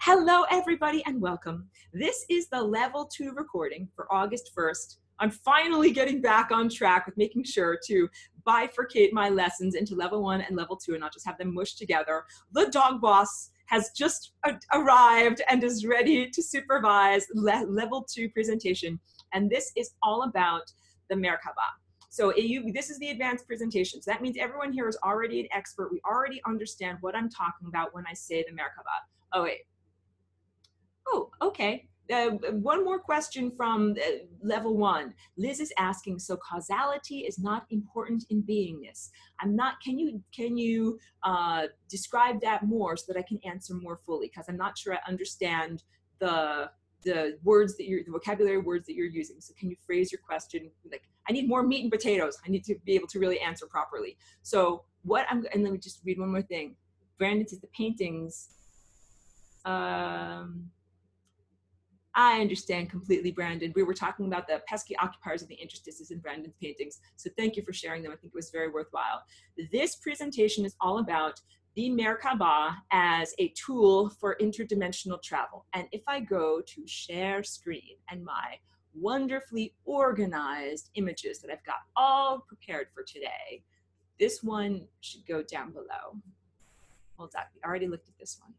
Hello, everybody, and welcome. This is the level 2 recording for August 1st. I'm finally getting back on track with making sure to bifurcate my lessons into level 1 and level 2 and not just have them mushed together. The dog boss has just arrived and is ready to supervise level 2 presentation. And this is all about the Merkabah. So this is the advanced presentation. So that means everyone here is already an expert. We already understand what I'm talking about when I say the Merkabah. Oh, wait. Oh, okay. One more question from level 1. Liz is asking, so causality is not important in beingness. Can you describe that more so that I can answer more fully? Because I'm not sure I understand the words that the vocabulary words that you're using. So can you phrase your question? Like, I need more meat and potatoes. I need to be able to really answer properly. So and let me just read one more thing. Brandon says the paintings, I understand completely, Brandon. We were talking about the pesky occupiers of the interstices in Brandon's paintings. So thank you for sharing them. I think it was very worthwhile. This presentation is all about the Merkabah as a tool for interdimensional travel. And if I go to share screen and my wonderfully organized images that I've got all prepared for today, this one should go down below. Hold on, we already looked at this one.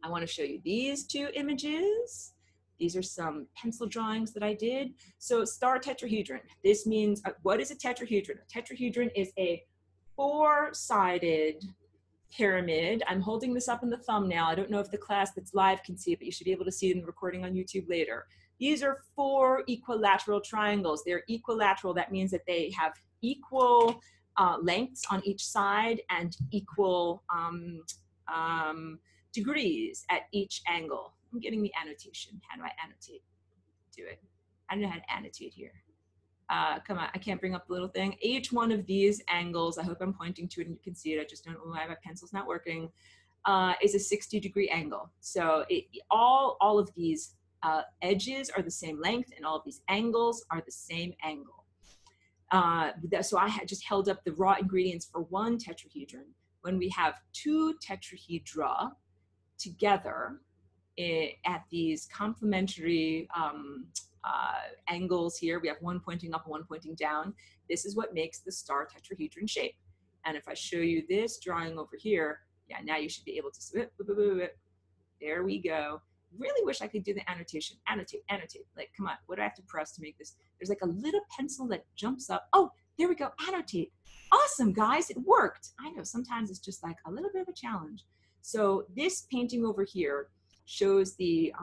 I want to show you these two images. These are some pencil drawings that I did. So star tetrahedron. This means, what is a tetrahedron? A tetrahedron is a 4-sided pyramid. I'm holding this up in the thumbnail. I don't know if the class that's live can see it, but you should be able to see it in the recording on YouTube later. These are 4 equilateral triangles. They're equilateral. That means that they have equal lengths on each side and equal degrees at each angle. I'm getting the annotation. How do I annotate? Do it. I don't know how to annotate here. Come on, I can't bring up the little thing. Each one of these angles, I hope I'm pointing to it and you can see it. I just don't know why my pencil's not working, is a 60-degree angle. So all of these edges are the same length and all of these angles are the same angle. So I had just held up the raw ingredients for one tetrahedron. When we have 2 tetrahedra together at these complementary angles here, we have one pointing up and one pointing down. This is what makes the star tetrahedron shape. And if I show you this drawing over here, yeah, now you should be able to see it. There we go. Really wish I could do the annotation. Annotate. Like, come on, what do I have to press to make this? There's like a little pencil that jumps up. Oh, there we go, annotate. Awesome, guys, it worked. I know sometimes it's just like a little bit of a challenge. So this painting over here shows the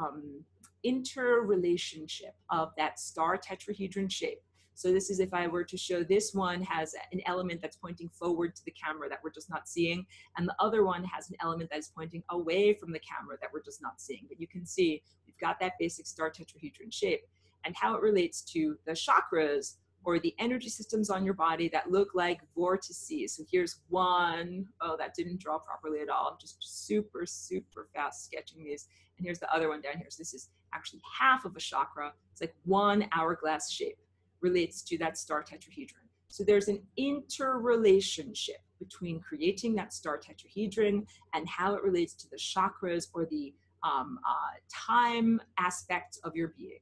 interrelationship of that star tetrahedron shape. So this is if I were to show this one has an element that's pointing forward to the camera that we're just not seeing, and the other one has an element that is pointing away from the camera that we're just not seeing. But you can see we've got that basic star tetrahedron shape and how it relates to the chakras or the energy systems on your body that look like vortices. So here's one. Oh, that didn't draw properly at all. I'm just super, super fast sketching these. And here's the other one down here. So this is actually half of a chakra. It's like one hourglass shape, relates to that star tetrahedron. So there's an interrelationship between creating that star tetrahedron and how it relates to the chakras or the time aspects of your being.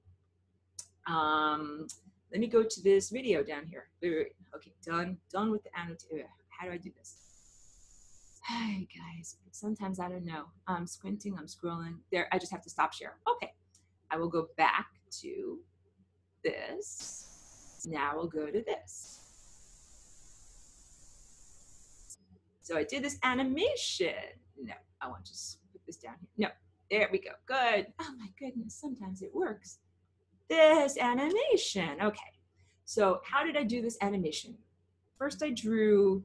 Let me go to this video down here. Wait. Okay, done with the annotation. How do I do this? Hi guys, sometimes I don't know. I'm squinting, I'm scrolling. There, I just have to stop share. Okay, I will go back to this. Now we'll go to this. So I did this animation. No, I want to just put this down here. No, there we go, good. Oh my goodness, sometimes it works. This animation. Okay, so how did I do this animation? First I drew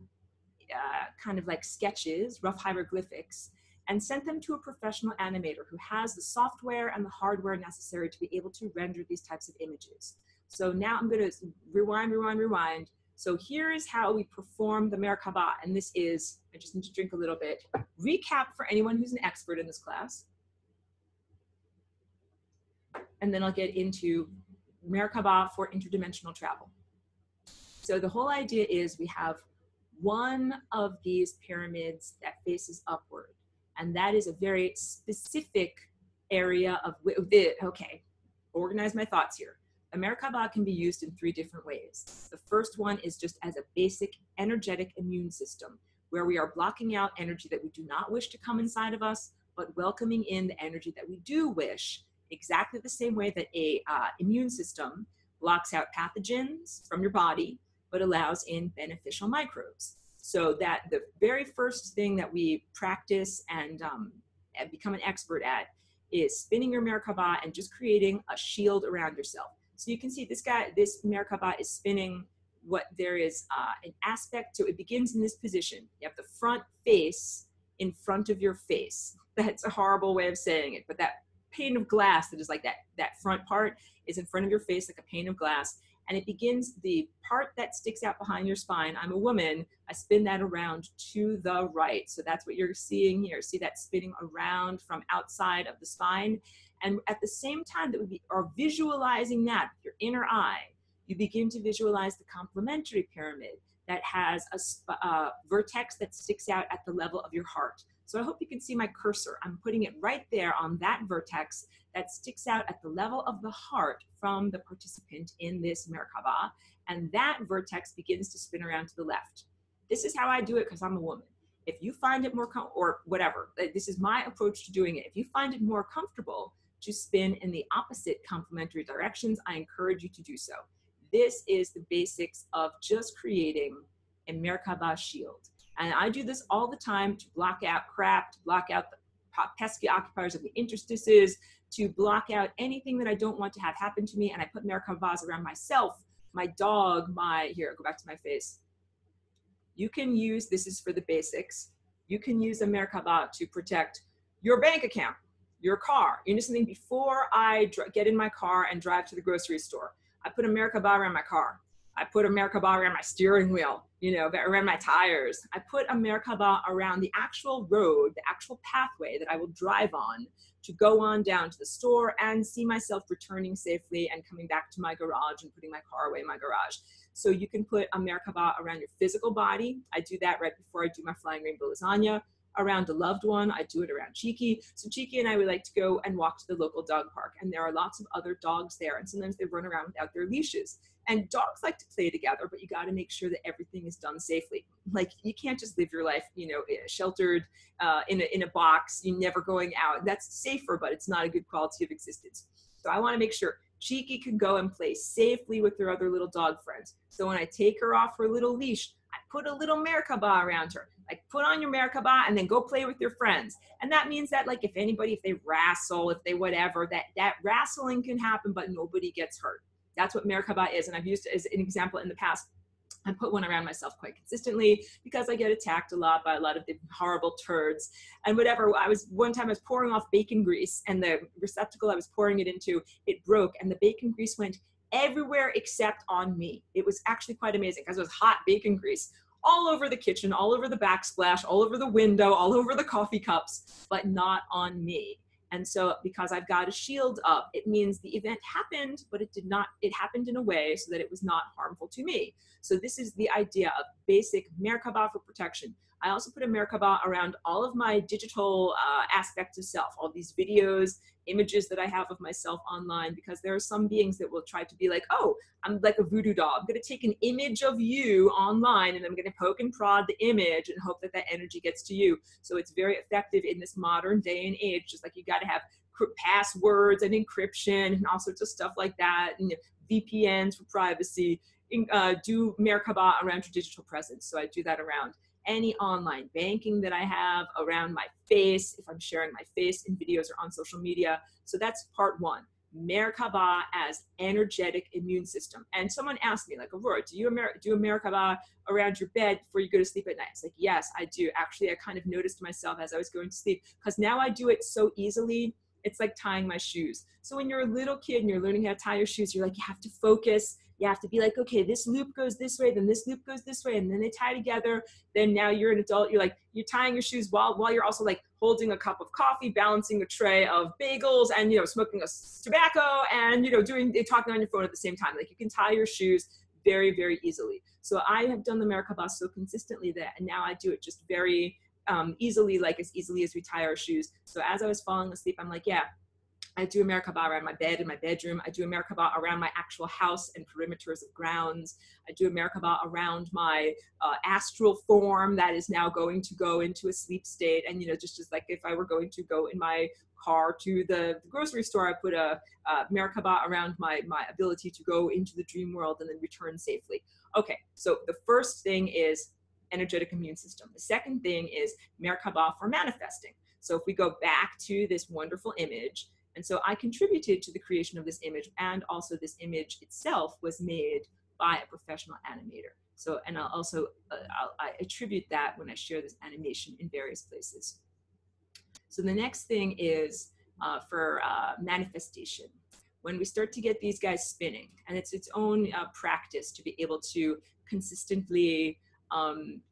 kind of like sketches, rough hieroglyphics, and sent them to a professional animator who has the software and the hardware necessary to be able to render these types of images. So now I'm going to rewind. So here is how we perform the Merkabah, and this is, I just need to drink a little bit. Recap for anyone who's an expert in this class. And then I'll get into Merkabah for interdimensional travel. So the whole idea is we have one of these pyramids that faces upward. And that is a very specific area of, okay, organize my thoughts here. A Merkabah can be used in 3 different ways. The first one is just as a basic energetic immune system, where we are blocking out energy that we do not wish to come inside of us, but welcoming in the energy that we do wish, exactly the same way that a immune system blocks out pathogens from your body, but allows in beneficial microbes. So that the very first thing that we practice and become an expert at is spinning your Merkabah and just creating a shield around yourself. So you can see this Merkabah is spinning. What there is an aspect to it, begins in this position. You have the front face in front of your face. That's a horrible way of saying it, but that pane of glass that is like that front part is in front of your face like a pane of glass. And it begins, the part that sticks out behind your spine, I'm a woman, I spin that around to the right. So that's what you're seeing here. See that spinning around from outside of the spine. And at the same time that we are visualizing that with your inner eye, you begin to visualize the complementary pyramid that has a vertex that sticks out at the level of your heart. So I hope you can see my cursor. I'm putting it right there on that vertex that sticks out at the level of the heart from the participant in this Merkabah. And that vertex begins to spin around to the left. This is how I do it because I'm a woman. If you find it more, or whatever, this is my approach to doing it. If you find it more comfortable to spin in the opposite complementary directions, I encourage you to do so. This is the basics of just creating a Merkabah shield. And I do this all the time to block out crap, to block out the pesky occupiers of the interstices, to block out anything that I don't want to have happen to me. And I put Merkabahs around myself, my dog, here, go back to my face. You can use, this is for the basics, you can use a Merkabah to protect your bank account, your car. You know something, before I get in my car and drive to the grocery store, I put a Merkabah around my car. I put a Merkabah around my steering wheel, around my tires. I put a Merkabah around the actual road, the actual pathway that I will drive on to go on down to the store and see myself returning safely and coming back to my garage and putting my car away in my garage. So you can put a Merkabah around your physical body. I do that right before I do my flying rainbow lasagna. Around a loved one, I do it around Cheeky. So Cheeky and I would like to go and walk to the local dog park, and there are lots of other dogs there, and sometimes they run around without their leashes. And dogs like to play together, but you got to make sure that everything is done safely. Like, you can't just live your life, sheltered in a box, you're never going out. That's safer, but it's not a good quality of existence. So I want to make sure Cheeky can go and play safely with her other little dog friends. So when I take her off her little leash, I put a little Merkabah around her. Like, put on your Merkabah and then go play with your friends. And that means that, like, if they wrestle, if they whatever, that wrestling can happen, but nobody gets hurt. That's what Merkabah is. And I've used it as an example in the past. I put one around myself quite consistently because I get attacked a lot by a lot of the horrible turds and whatever. One time I was pouring off bacon grease, and the receptacle I was pouring it into, it broke, and the bacon grease went everywhere except on me. It was actually quite amazing because it was hot bacon grease all over the kitchen, all over the backsplash, all over the window, all over the coffee cups, but not on me. And so because I've got a shield up, it means the event happened, but it happened in a way so that it was not harmful to me. So this is the idea of basic Merkabah for protection. I also put a Merkabah around all of my digital aspects of self, all these videos, images that I have of myself online, because there are some beings that will try to be like, oh, I'm like a voodoo doll. I'm going to take an image of you online and I'm going to poke and prod the image and hope that that energy gets to you. So it's very effective in this modern day and age, just like you got to have passwords and encryption and all sorts of stuff like that, and VPNs for privacy. Do Merkabah around your digital presence. So I do that around any online banking that I have, around my face, if I'm sharing my face in videos or on social media. So that's part one, Merkabah as energetic immune system. And someone asked me, like, Aurora, do you do a Merkabah around your bed before you go to sleep at night? It's like, yes, I do. Actually, I kind of noticed myself as I was going to sleep, because now I do it so easily. It's like tying my shoes. So when you're a little kid and you're learning how to tie your shoes, you're like, you have to focus. You have to be like, okay, this loop goes this way, then this loop goes this way, and then they tie together. Then now you're an adult, you're tying your shoes while you're also like holding a cup of coffee, balancing a tray of bagels, and smoking a tobacco, and talking on your phone at the same time. Like, you can tie your shoes very, very easily. So I have done the Merkabah so consistently that now I do it just very easily, like as easily as we tie our shoes. So as I was falling asleep, I'm like, yeah, I do a merkaba around my bed in my bedroom. I do a merkaba around my actual house and perimeters of grounds. I do a merkaba around my astral form that is now going to go into a sleep state. And, you know, just like if I were going to go in my car to the grocery store, I put a merkaba around my ability to go into the dream world and then return safely. Okay, so the first thing is energetic immune system. The second thing is merkaba for manifesting. So if we go back to this wonderful image, and so I contributed to the creation of this image, and also this image itself was made by a professional animator. So, and I'll also, I attribute that when I share this animation in various places. So the next thing is for manifestation. When we start to get these guys spinning, and it's its own practice to be able to consistently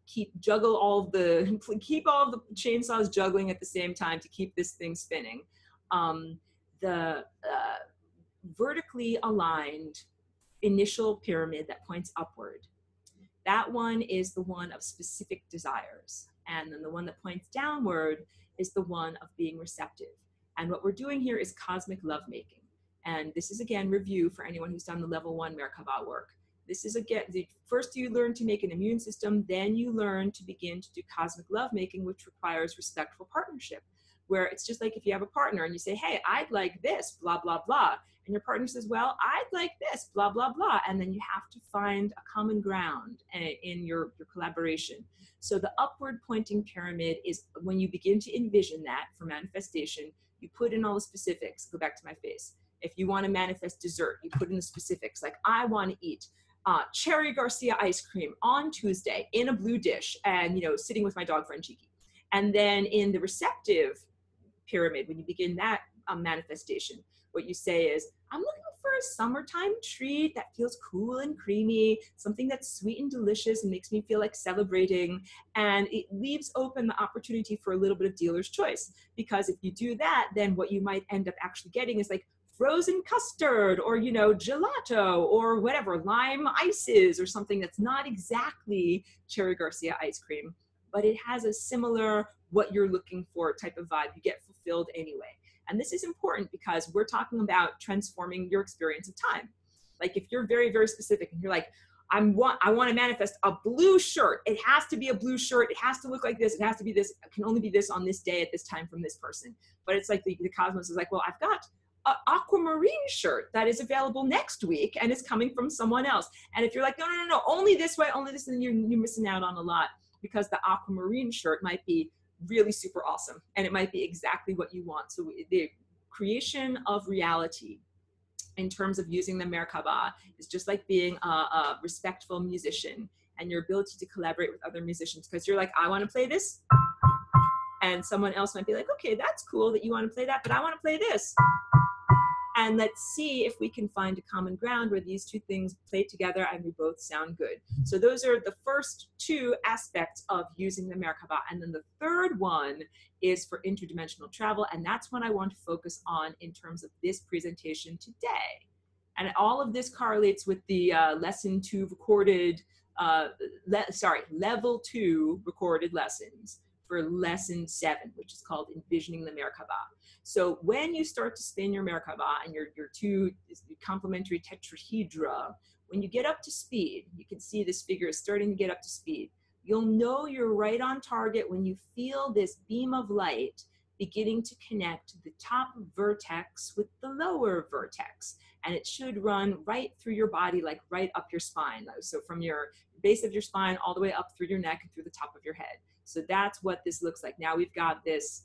keep all of the chainsaws juggling at the same time to keep this thing spinning. The vertically aligned initial pyramid that points upward, that one is the one of specific desires. And then the one that points downward is the one of being receptive. And what we're doing here is cosmic lovemaking. And this is, again, review for anyone who's done the level 1 Merkabah work. This is, again, first you learn to make an immune system, then you learn to begin to do cosmic lovemaking, which requires respectful partnership, where it's just like if you have a partner and you say, hey, I'd like this, blah, blah, blah. And your partner says, well, I'd like this, blah, blah, blah. And then you have to find a common ground in your collaboration. So the upward pointing pyramid is when you begin to envision that for manifestation, you put in all the specifics. Go back to my face. If you want to manifest dessert, you put in the specifics. Like, I want to eat Cherry Garcia ice cream on Tuesday in a blue dish and, you know, sitting with my dog friend Cheeky. And then in the receptive pyramid, when you begin that manifestation, what you say is, I'm looking for a summertime treat that feels cool and creamy, something that's sweet and delicious and makes me feel like celebrating. And it leaves open the opportunity for a little bit of dealer's choice. Because if you do that, then what you might end up actually getting is like frozen custard, or, you know, gelato, or whatever, lime ices, or something that's not exactly Cherry Garcia ice cream, but it has a similar what you're looking for type of vibe. You get fulfilled anyway. And this is important because we're talking about transforming your experience of time. Like if you're very, very specific and you're like, I want to manifest a blue shirt. It has to be a blue shirt. It has to look like this. It has to be this. It can only be this on this day at this time from this person. But it's like the cosmos is like, well, I've got an aquamarine shirt that is available next week and is coming from someone else. And if you're like, no, only this way, only this, then you're missing out on a lot, because the aquamarine shirt might be really super awesome and it might be exactly what you want. So the creation of reality in terms of using the Merkabah is just like being a respectful musician and your ability to collaborate with other musicians, because you're like, I want to play this, and someone else might be like, okay, that's cool that you want to play that, but I want to play this. And let's see if we can find a common ground where these two things play together and we both sound good. So those are the first two aspects of using the Merkabah. And then the third one is for interdimensional travel. And that's what I want to focus on in terms of this presentation today. And all of this correlates with the lesson 2 recorded, level 2 recorded lessons for lesson 7, which is called Envisioning the Merkabah. So when you start to spin your Merkabah and your two complementary tetrahedra, when you get up to speed, you can see this figure is starting to get up to speed. You'll know you're right on target when you feel this beam of light beginning to connect the top vertex with the lower vertex. And it should run right through your body, like right up your spine. So from your base of your spine all the way up through your neck and through the top of your head. So that's what this looks like. Now we've got this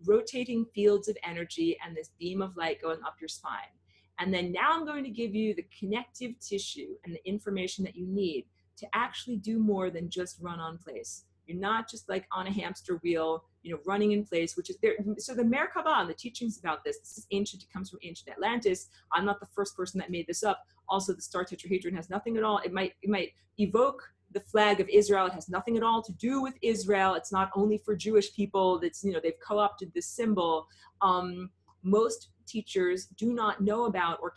rotating fields of energy and this beam of light going up your spine. And then now I'm going to give you the connective tissue and the information that you need to actually do more than just run on place. You're not just like on a hamster wheel, you know, running in place, which is there. So the Merkabah and the teachings about this is ancient. It comes from ancient Atlantis. I'm not the first person that made this up. Also, the star tetrahedron has nothing at all. It might evoke the flag of Israel. It has nothing at all to do with Israel. It's not only for Jewish people. That's, you know, they've co-opted this symbol. Most teachers do not know about or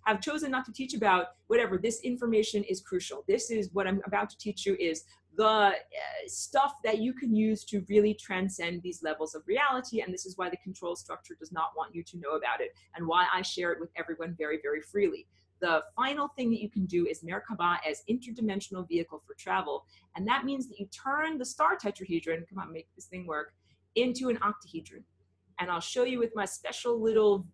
have chosen not to teach about whatever. This information is crucial. This is what I'm about to teach you is the stuff that you can use to really transcend these levels of reality. And this is why the control structure does not want you to know about it, and why I share it with everyone very, very freely. The final thing that you can do is Merkabah as interdimensional vehicle for travel. And that means that you turn the star tetrahedron, come on, make this thing work, into an octahedron. And I'll show you with my special little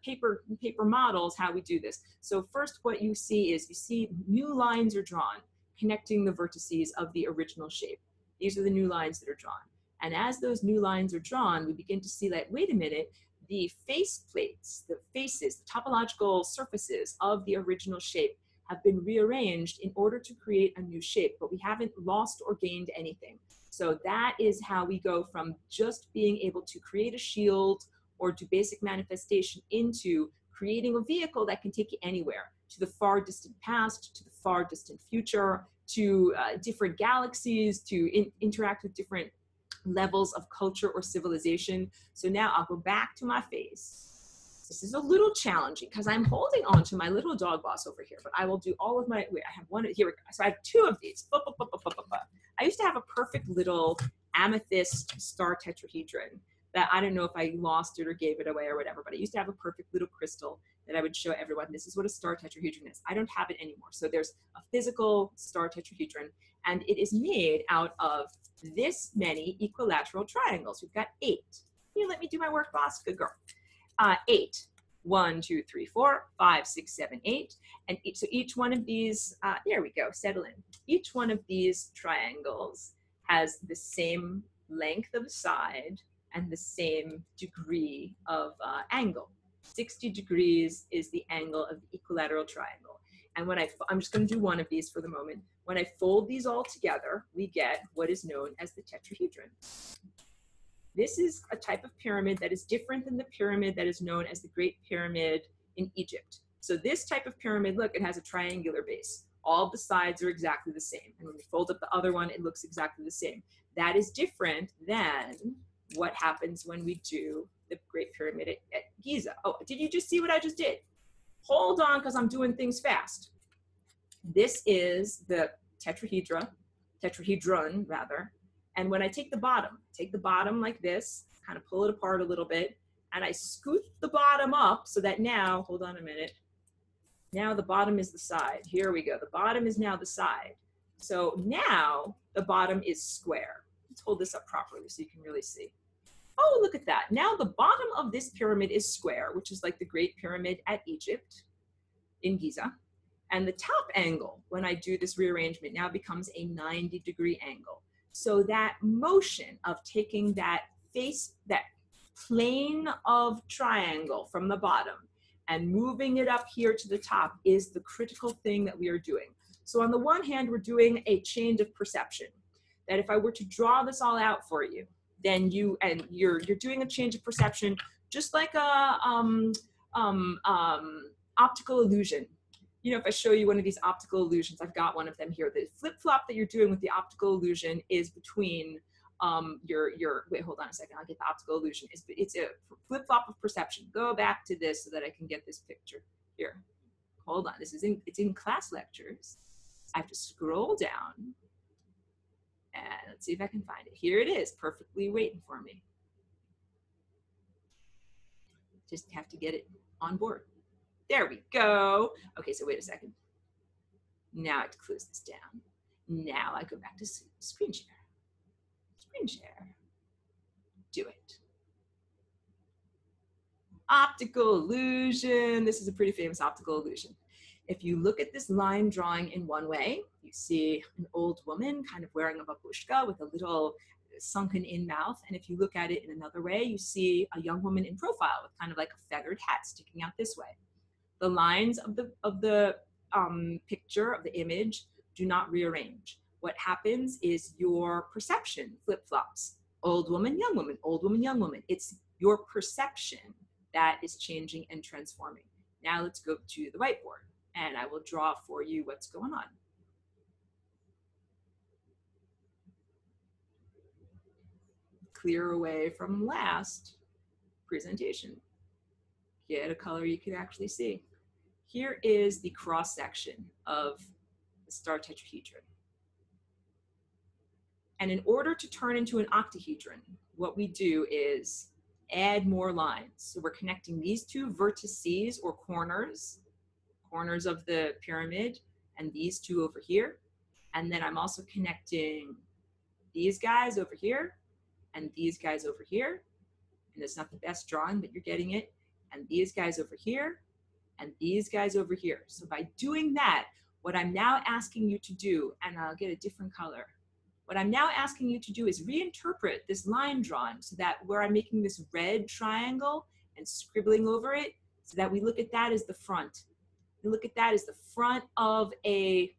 paper models how we do this. So first what you see is, you see new lines are drawn connecting the vertices of the original shape. These are the new lines that are drawn. And as those new lines are drawn, we begin to see that, wait a minute, the face plates, the faces, the topological surfaces of the original shape have been rearranged in order to create a new shape, but we haven't lost or gained anything. So that is how we go from just being able to create a shield or do basic manifestation into creating a vehicle that can take you anywhere, to the far distant past, to the far distant future, to different galaxies, to interact with different levels of culture or civilization. So now I'll go back to my face. This is a little challenging because I'm holding on to my little dog boss over here, but I will do all of my, wait, I have one, here we go. So I have two of these. I used to have a perfect little amethyst star tetrahedron that I don't know if I lost it or gave it away or whatever, but I used to have a perfect little crystal that I would show everyone. This is what a star tetrahedron is. I don't have it anymore. So there's a physical star tetrahedron, and it is made out of this many equilateral triangles. We've got 8. Can you let me do my work, boss? Good girl. 8. 1, 2, 3, 4, 5, 6, 7, 8. And so each one of these, there we go, settle in. Each one of these triangles has the same length of side and the same degree of angle. 60 degrees is the angle of the equilateral triangle. And when I'm just going to do one of these for the moment. When I fold these all together, we get what is known as the tetrahedron. This is a type of pyramid that is different than the pyramid that is known as the Great Pyramid in Egypt. So this type of pyramid, look, it has a triangular base. All the sides are exactly the same. And when we fold up the other one, it looks exactly the same. That is different than what happens when we do the Great Pyramid at Giza. Oh, did you just see what I just did? Hold on, because I'm doing things fast. This is the tetrahedron rather. And when I take the bottom like this, kind of pull it apart a little bit, and I scoot the bottom up so that now, hold on a minute, now the bottom is the side. Here we go. The bottom is now the side. So now the bottom is square. Let's hold this up properly so you can really see. Oh, look at that. Now the bottom of this pyramid is square, which is like the Great Pyramid at Egypt in Giza. And the top angle, when I do this rearrangement, now becomes a 90-degree angle. So that motion of taking that plane of triangle from the bottom and moving it up here to the top is the critical thing that we are doing. So on the one hand, we're doing a change of perception. That if I were to draw this all out for you, then you're doing a change of perception, just like a optical illusion. You know, if I show you one of these optical illusions, I've got one of them here. The flip-flop that you're doing with the optical illusion is between wait, hold on a second, I'll get the optical illusion. It's a flip-flop of perception. Go back to this so that I can get this picture. Here, hold on, it's in class lectures. I have to scroll down, and let's see if I can find it. Here it is, perfectly waiting for me. Just have to get it on board. There we go. Okay, so wait a second. Now I have to close this down. Now I go back to screen share. Screen share. Do it. Optical illusion. This is a pretty famous optical illusion. If you look at this line drawing in one way, you see an old woman kind of wearing a babushka with a little sunken in mouth. And if you look at it in another way, you see a young woman in profile with kind of like a feathered hat sticking out this way. The lines of the picture, of the image, do not rearrange. What happens is your perception flip-flops. Old woman, young woman, old woman, young woman. It's your perception that is changing and transforming. Now let's go to the whiteboard, and I will draw for you what's going on. Clear away from last presentation. Get a color you can actually see. Here is the cross section of the star tetrahedron. And in order to turn into an octahedron, what we do is add more lines. So we're connecting these two vertices or corners of the pyramid, and these two over here. And then I'm also connecting these guys over here and these guys over here. And it's not the best drawing, but you're getting it. And these guys over here and these guys over here. So by doing that, what I'm now asking you to do, and I'll get a different color. What I'm now asking you to do is reinterpret this line drawing so that where I'm making this red triangle and scribbling over it, so that we look at that as the front. We look at that as the front of a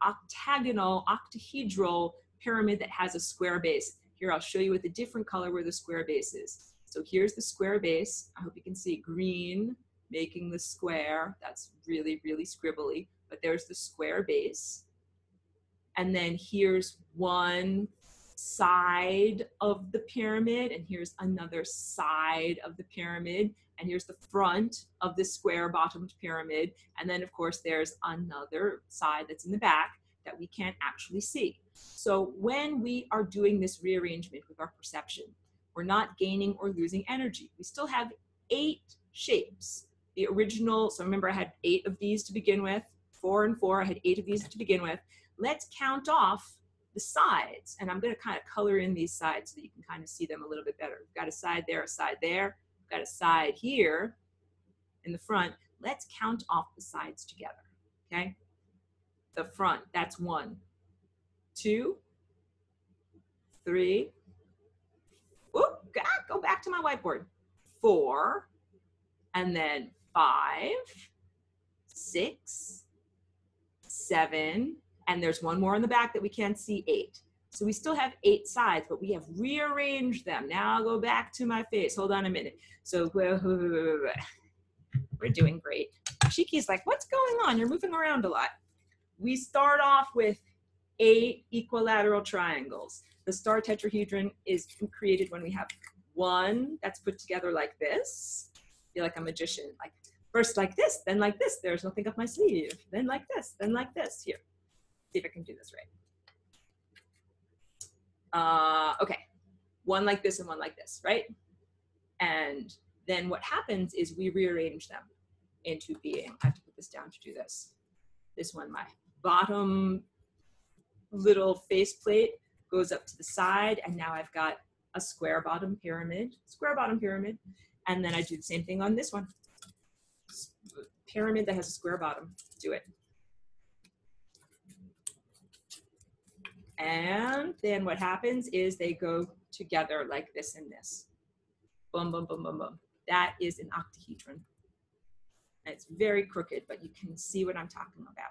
octagonal, octahedral pyramid that has a square base. Here, I'll show you with a different color where the square base is. So here's the square base. I hope you can see green making the square. That's really, really scribbly, but there's the square base. And then here's one side of the pyramid, and here's another side of the pyramid, and here's the front of the square bottomed pyramid. And then of course there's another side that's in the back that we can't actually see. So when we are doing this rearrangement with our perception, we're not gaining or losing energy. We still have 8 shapes. The original, so remember I had 8 of these to begin with, 4 and 4, I had 8 of these to begin with. Let's count off the sides, and I'm going to kind of color in these sides so that you can kind of see them a little bit better. We've got a side there, we've got a side here in the front. Let's count off the sides together, okay? The front, that's 1, 2, 3, go back to my whiteboard, 4, and then 5, 6, 7, and there's one more in the back that we can't see, 8. So we still have 8 sides, but we have rearranged them. Now I'll go back to my face. Hold on a minute. So we're doing great. Shiki's like, what's going on? You're moving around a lot. We start off with 8 equilateral triangles. The star tetrahedron is created when we have 1 that's put together like this. I feel like a magician. Like first like this, then like this. There's nothing up my sleeve. Then like this, then like this. Here. See if I can do this right. Okay, 1 like this and 1 like this, right? And then what happens is we rearrange them into being, I have to put this down to do this. This one, my bottom little faceplate goes up to the side, and now I've got a square bottom pyramid, and then I do the same thing on this one. Pyramid that has a square bottom, do it. And then what happens is they go together like this and this. Boom, boom, boom, boom, boom. That is an octahedron. And it's very crooked, but you can see what I'm talking about.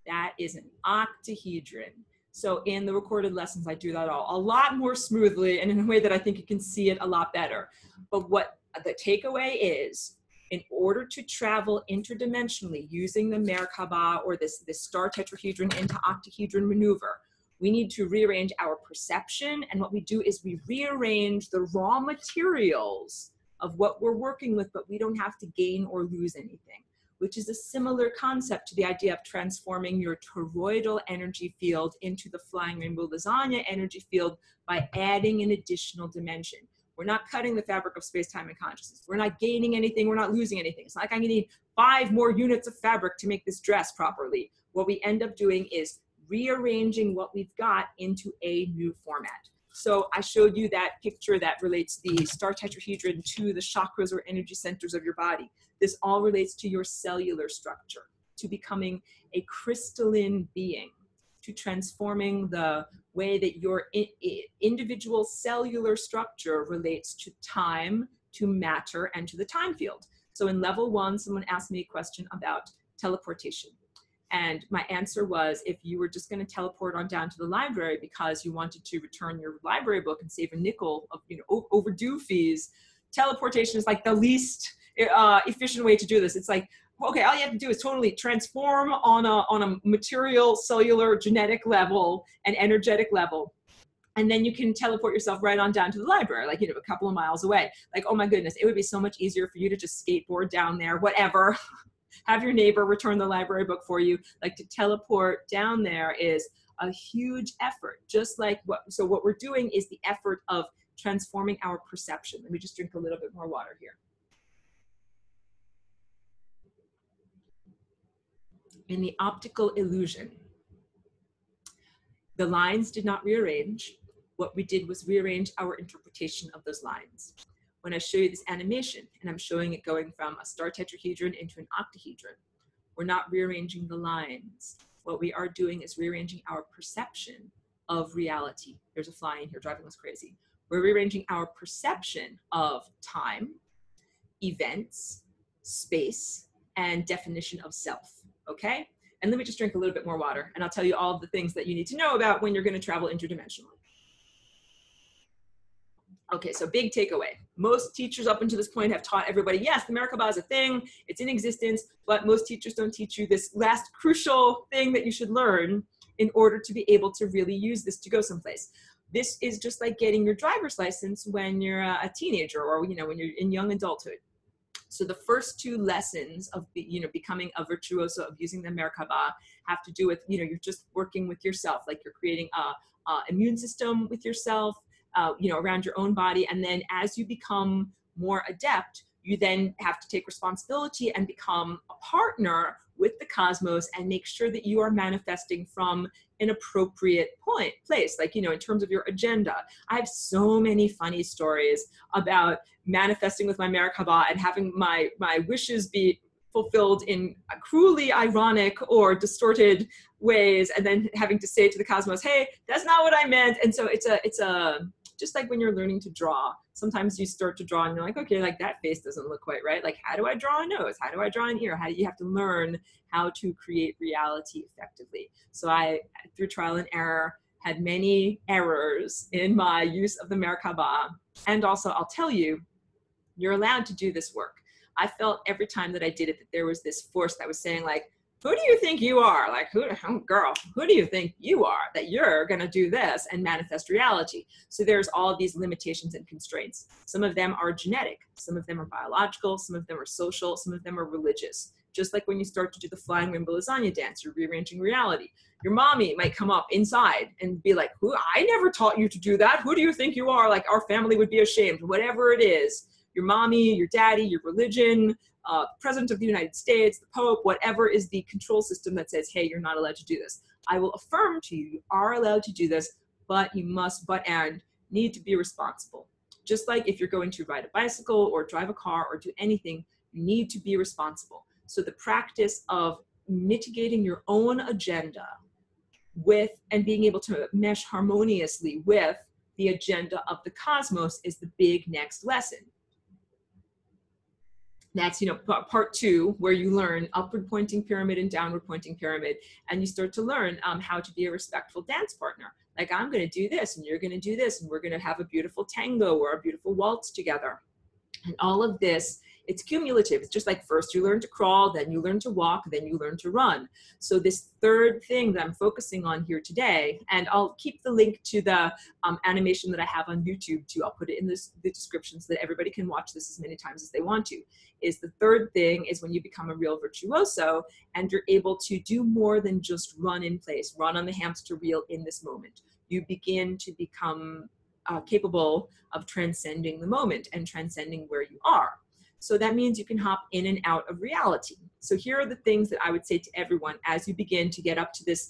That is an octahedron. So in the recorded lessons, I do that all a lot more smoothly and in a way that I think you can see it a lot better. But what the takeaway is, in order to travel interdimensionally using the Merkabah or this star tetrahedron into octahedron maneuver, we need to rearrange our perception, and what we do is we rearrange the raw materials of what we're working with, but we don't have to gain or lose anything, which is a similar concept to the idea of transforming your toroidal energy field into the flying rainbow lasagna energy field by adding an additional dimension. We're not cutting the fabric of space, time, and consciousness. We're not gaining anything. We're not losing anything. It's not like I'm gonna need 5 more units of fabric to make this dress properly. What we end up doing is rearranging what we've got into a new format. So I showed you that picture that relates the star tetrahedron to the chakras or energy centers of your body. This all relates to your cellular structure, to becoming a crystalline being, to transforming the way that your individual cellular structure relates to time, to matter, and to the time field. So in level 1, someone asked me a question about teleportation. And my answer was, if you were just going to teleport on down to the library because you wanted to return your library book and save a nickel of overdue fees, teleportation is like the least efficient way to do this. It's like, okay, all you have to do is totally transform on a material, cellular, genetic level and energetic level. And then you can teleport yourself right on down to the library, like, a couple of miles away. Like, oh my goodness, it would be so much easier for you to just skateboard down there, whatever. Have your neighbor return the library book for you. Like, to teleport down there is a huge effort, just like what we're doing is the effort of transforming our perception. Let me just drink a little bit more water here. In the optical illusion, the lines did not rearrange. What we did was rearrange our interpretation of those lines. When I show you this animation, and I'm showing it going from a star tetrahedron into an octahedron, we're not rearranging the lines. What we are doing is rearranging our perception of reality. There's a fly in here driving us crazy. We're rearranging our perception of time, events, space, and definition of self, okay? And let me just drink a little bit more water, and I'll tell you all of the things that you need to know about when you're going to travel interdimensionally. Okay, so big takeaway. Most teachers up until this point have taught everybody, yes, the Merkabah is a thing, it's in existence, but most teachers don't teach you this last crucial thing that you should learn in order to be able to really use this to go someplace. This is just like getting your driver's license when you're a teenager, or when you're in young adulthood. So the first two lessons of becoming a virtuoso of using the Merkabah have to do with, you're just working with yourself, like you're creating a immune system with yourself, around your own body. And then as you become more adept, you then have to take responsibility and become a partner with the cosmos and make sure that you are manifesting from an appropriate place, like, in terms of your agenda. I have so many funny stories about manifesting with my Merkabah and having my wishes be fulfilled in cruelly ironic or distorted ways, and then having to say to the cosmos, hey, that's not what I meant. And so it's just like when you're learning to draw, sometimes you start to draw and you're like, okay, like that face doesn't look quite right. Like, how do I draw a nose? How do I draw an ear? How do you have to learn how to create reality effectively? So I, through trial and error, had many errors in my use of the Merkabah. And also, I'll tell you, you're allowed to do this work. I felt every time that I did it that there was this force that was saying, like, who do you think you are? Like, who do you think you are that you're going to do this and manifest reality? So there's all these limitations and constraints. Some of them are genetic. Some of them are biological. Some of them are social. Some of them are religious. Just like when you start to do the flying rainbow lasagna dance, you're rearranging reality. Your mommy might come up inside and be like, I never taught you to do that. Who do you think you are? Like, our family would be ashamed. Whatever it is, your mommy, your daddy, your religion, President of the United States, the Pope, whatever is the control system that says, hey, you're not allowed to do this. I will affirm to you, you are allowed to do this, but you must, need to be responsible. Just like if you're going to ride a bicycle or drive a car or do anything, you need to be responsible. So the practice of mitigating your own agenda with and being able to mesh harmoniously with the agenda of the cosmos is the big next lesson. That's, part two, where you learn upward pointing pyramid and downward pointing pyramid. And you start to learn how to be a respectful dance partner. Like, I'm going to do this and you're going to do this, and we're going to have a beautiful tango or a beautiful waltz together. And all of this, it's cumulative. It's just like first you learn to crawl, then you learn to walk, then you learn to run. So this third thing that I'm focusing on here today, and I'll keep the link to the animation that I have on YouTube too. I'll put it in the description so that everybody can watch this as many times as they want to. Is the third thing is when you become a real virtuoso and you're able to do more than just run in place, run on the hamster wheel in this moment. You begin to become capable of transcending the moment and transcending where you are. So that means you can hop in and out of reality. So here are the things that I would say to everyone as you begin to get up to this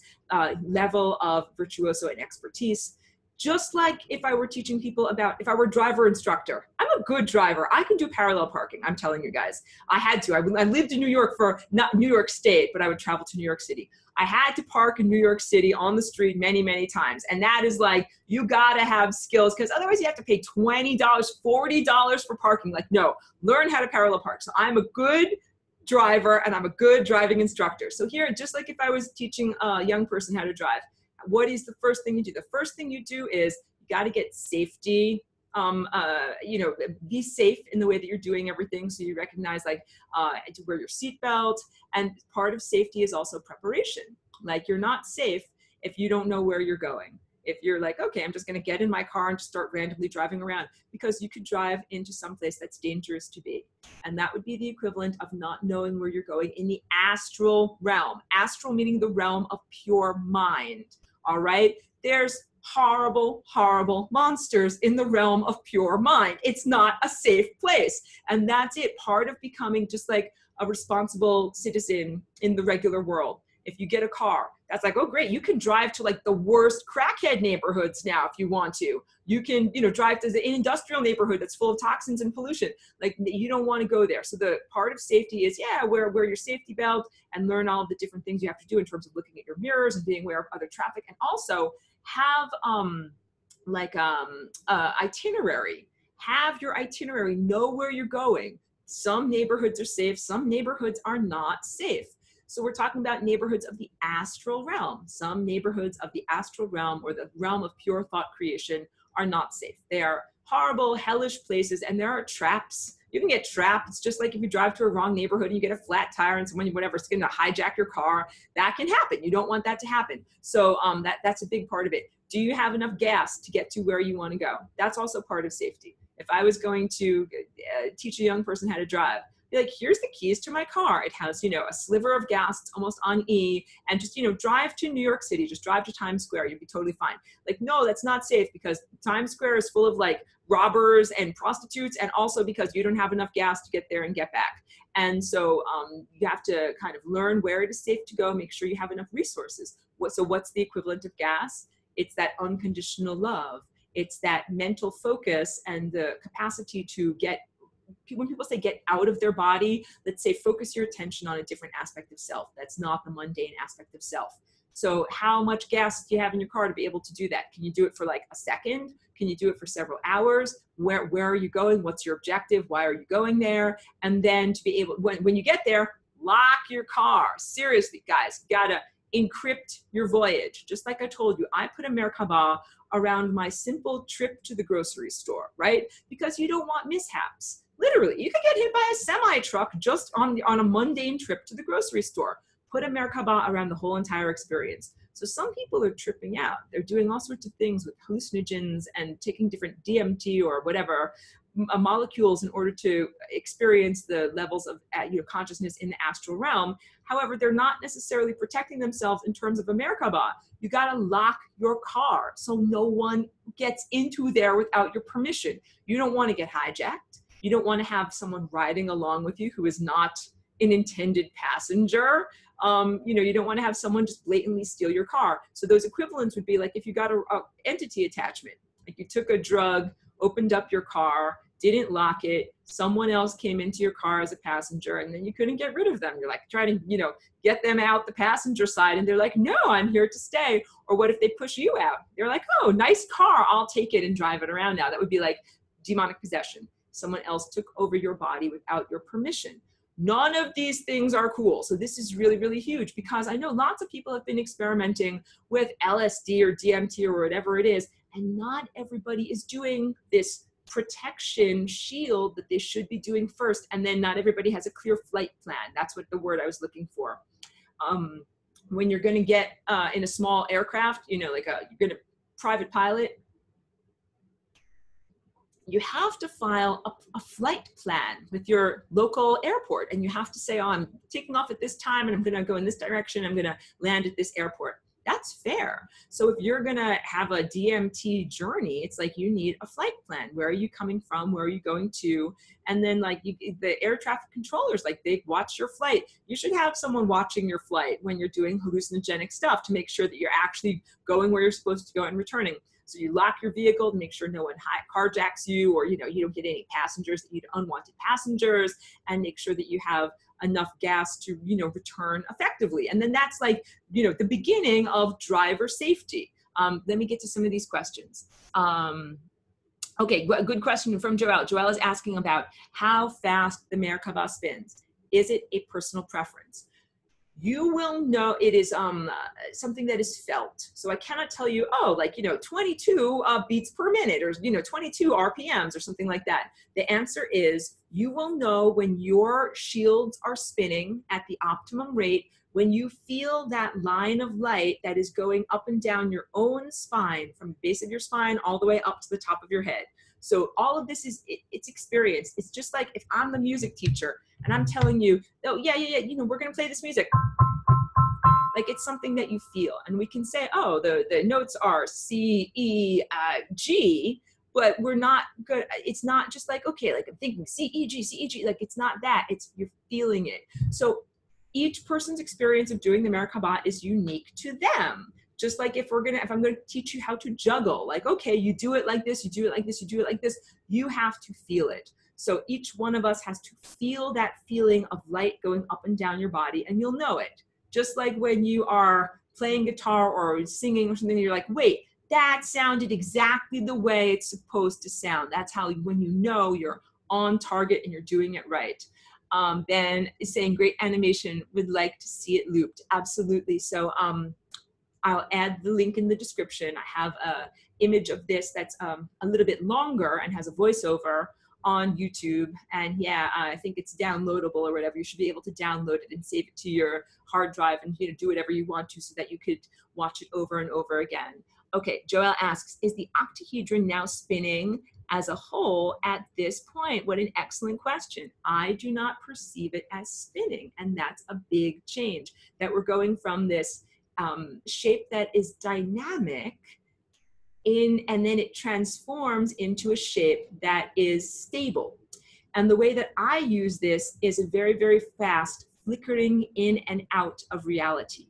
level of virtuoso and expertise. Just like if I were teaching people about, if I were a driver instructor, I'm a good driver. I can do parallel parking. I'm telling you guys, I had to. I lived in New York for, not New York State, but I would travel to New York City. I had to park in New York City on the street many, many times. And that is like, you gotta have skills, because otherwise you have to pay $20, $40 for parking. Like, no, learn how to parallel park. So I'm a good driver and I'm a good driving instructor. So here, just like if I was teaching a young person how to drive, what is the first thing you do? The first thing you do is you got to get safety, be safe in the way that you're doing everything. So you recognize, like, to wear your seatbelt. And part of safety is also preparation. Like, you're not safe if you don't know where you're going. If you're like, okay, I'm just going to get in my car and just start randomly driving around, because you could drive into some place that's dangerous to be. And that would be the equivalent of not knowing where you're going in the astral realm. Astral meaning the realm of pure mind. all right? There's horrible, horrible monsters in the realm of pure mind. It's not a safe place. And that's it. Part of becoming just like a responsible citizen in the regular world. If you get a car, that's like, oh, great. You can drive to like the worst crackhead neighborhoods now if you want to. You can, drive to an industrial neighborhood that's full of toxins and pollution. Like, you don't want to go there. So the part of safety is, wear your safety belt and learn all of the different things you have to do in terms of looking at your mirrors and being aware of other traffic. And also have itinerary. Have your itinerary, know where you're going. Some neighborhoods are safe, some neighborhoods are not safe. So we're talking about neighborhoods of the astral realm. Some neighborhoods of the astral realm or the realm of pure thought creation are not safe. They are horrible, hellish places, and there are traps. You can get trapped. It's just like if you drive to a wrong neighborhood and you get a flat tire and someone, whatever, is going to hijack your car. That can happen. You don't want that to happen. So that's a big part of it. Do you have enough gas to get to where you want to go? That's also part of safety. If I was going to teach a young person how to drive, be like, here's the keys to my car. It has, a sliver of gas. It's almost on E. And just, drive to New York City. Just drive to Times Square. You'll be totally fine. Like, no, that's not safe because Times Square is full of like robbers and prostitutes, and also because you don't have enough gas to get there and get back. And so you have to kind of learn where it is safe to go. Make sure you have enough resources. So what's the equivalent of gas? It's that unconditional love. It's that mental focus and the capacity to get, when people say get out of their body, let's say focus your attention on a different aspect of self. That's not the mundane aspect of self. So how much gas do you have in your car to be able to do that? Can you do it for like a second? Can you do it for several hours? Where are you going? What's your objective? Why are you going there? And then to be able, when you get there, lock your car. Seriously, guys, you gotta encrypt your voyage. Just like I told you, I put a merkaba around my simple trip to the grocery store, right? Because you don't want mishaps. Literally, you could get hit by a semi-truck just on a mundane trip to the grocery store. Put a merkaba around the whole entire experience. So some people are tripping out. They're doing all sorts of things with hallucinogens and taking different DMT or whatever molecules in order to experience the levels of consciousness in the astral realm. However, they're not necessarily protecting themselves in terms of a merkaba. You got to lock your car so no one gets into there without your permission. You don't want to get hijacked. You don't want to have someone riding along with you who is not an intended passenger. You don't want to have someone just blatantly steal your car. So those equivalents would be like if you got a entity attachment, like you took a drug, opened up your car, didn't lock it, someone else came into your car as a passenger, and then you couldn't get rid of them. You're like trying to, get them out the passenger side, and they're like, no, I'm here to stay. Or what if they push you out? They're like, oh, nice car, I'll take it and drive it around now. That would be like demonic possession. Someone else took over your body without your permission. None of these things are cool. So this is really, really huge because I know lots of people have been experimenting with LSD or DMT or whatever it is, and not everybody is doing this protection shield that they should be doing first. And then not everybody has a clear flight plan. That's what the word I was looking for. When you're going to get in a small aircraft, you're going to private pilot, you have to file a flight plan with your local airport. And you have to say, oh, I'm taking off at this time and I'm going to go in this direction. I'm going to land at this airport. That's fair. So if you're going to have a DMT journey, it's like you need a flight plan. Where are you coming from? Where are you going to? And then the air traffic controllers, they watch your flight. You should have someone watching your flight when you're doing hallucinogenic stuff to make sure that you're actually going where you're supposed to go and returning. So you lock your vehicle to make sure no one carjacks you, or you don't get any passengers, that you get unwanted passengers, and make sure that you have enough gas to return effectively. And then that's the beginning of driver safety. Let me get to some of these questions. Okay, good question from Joelle. Joelle is asking about how fast the Merkabah spins. Is it a personal preference? You will know it is something that is felt. So I cannot tell you, 22 beats per minute, or 22 RPMs or something like that. The answer is you will know when your shields are spinning at the optimum rate, when you feel that line of light that is going up and down your own spine, from the base of your spine all the way up to the top of your head. So all of this it's experience. It's just like if I'm the music teacher and I'm telling you, oh, yeah, we're going to play this music. Like it's something that you feel. And we can say, oh, the notes are C, E, G, but we're not good. It's not just like, okay, like I'm thinking C, E, G, C, E, G. Like it's not that, it's you're feeling it. So each person's experience of doing the Merkabah is unique to them. Just like if I'm gonna teach you how to juggle, like, okay, you do it like this, you do it like this, you do it like this, you have to feel it. So each one of us has to feel that feeling of light going up and down your body, and you'll know it. Just like when you are playing guitar or singing or something, you're like, wait, that sounded exactly the way it's supposed to sound. That's how, when you know you're on target and you're doing it right. Ben is saying, great animation, would like to see it looped. Absolutely. So I'll add the link in the description. I have an image of this that's a little bit longer and has a voiceover on YouTube. And yeah, I think it's downloadable or whatever. You should be able to download it and save it to your hard drive and do whatever you want to so that you could watch it over and over again. Okay, Joel asks, is the octahedron now spinning as a whole at this point? What an excellent question. I do not perceive it as spinning, and that's a big change, that we're going from this shape that is dynamic and then it transforms into a shape that is stable. And the way that I use this is a very, very fast flickering in and out of reality.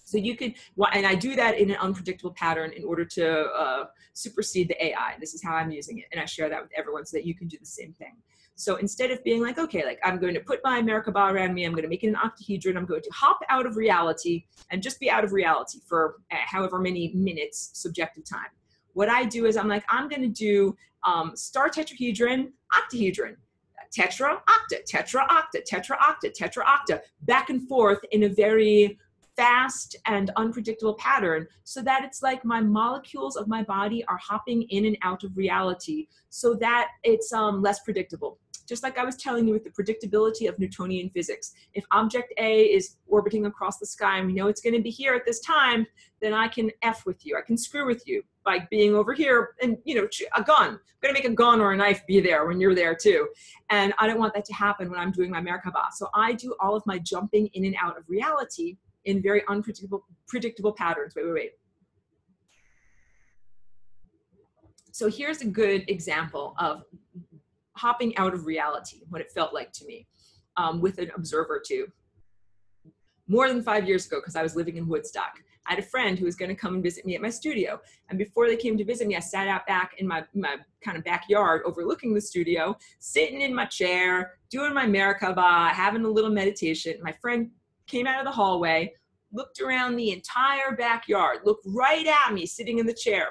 So you could, and I do that in an unpredictable pattern in order to supersede the AI. This is how I'm using it. And I share that with everyone so that you can do the same thing. So instead of being like, okay, like I'm going to put my Merkabah around me, I'm going to make it an octahedron, I'm going to hop out of reality and just be out of reality for however many minutes subjective time. What I do is I'm like, I'm going to do star tetrahedron, octahedron, tetra, octa, tetra, octa, tetra, octa, tetra, octa, back and forth in a very fast and unpredictable pattern, so that it's like my molecules of my body are hopping in and out of reality so that it's less predictable. Just like I was telling you with the predictability of Newtonian physics. If object A is orbiting across the sky and we know it's going to be here at this time, then I can F with you. I can screw with you by being over here and, a gun. I'm going to make a gun or a knife be there when you're there too. And I don't want that to happen when I'm doing my Merkabah. So I do all of my jumping in and out of reality in very predictable patterns. Wait. So here's a good example of hopping out of reality, what it felt like to me with an observer too. More than 5 years ago, because I was living in Woodstock, I had a friend who was going to come and visit me at my studio. And before they came to visit me, I sat out back in my kind of backyard overlooking the studio, sitting in my chair, doing my Merkabah, having a little meditation. My friend came out of the hallway, looked around the entire backyard, looked right at me sitting in the chair,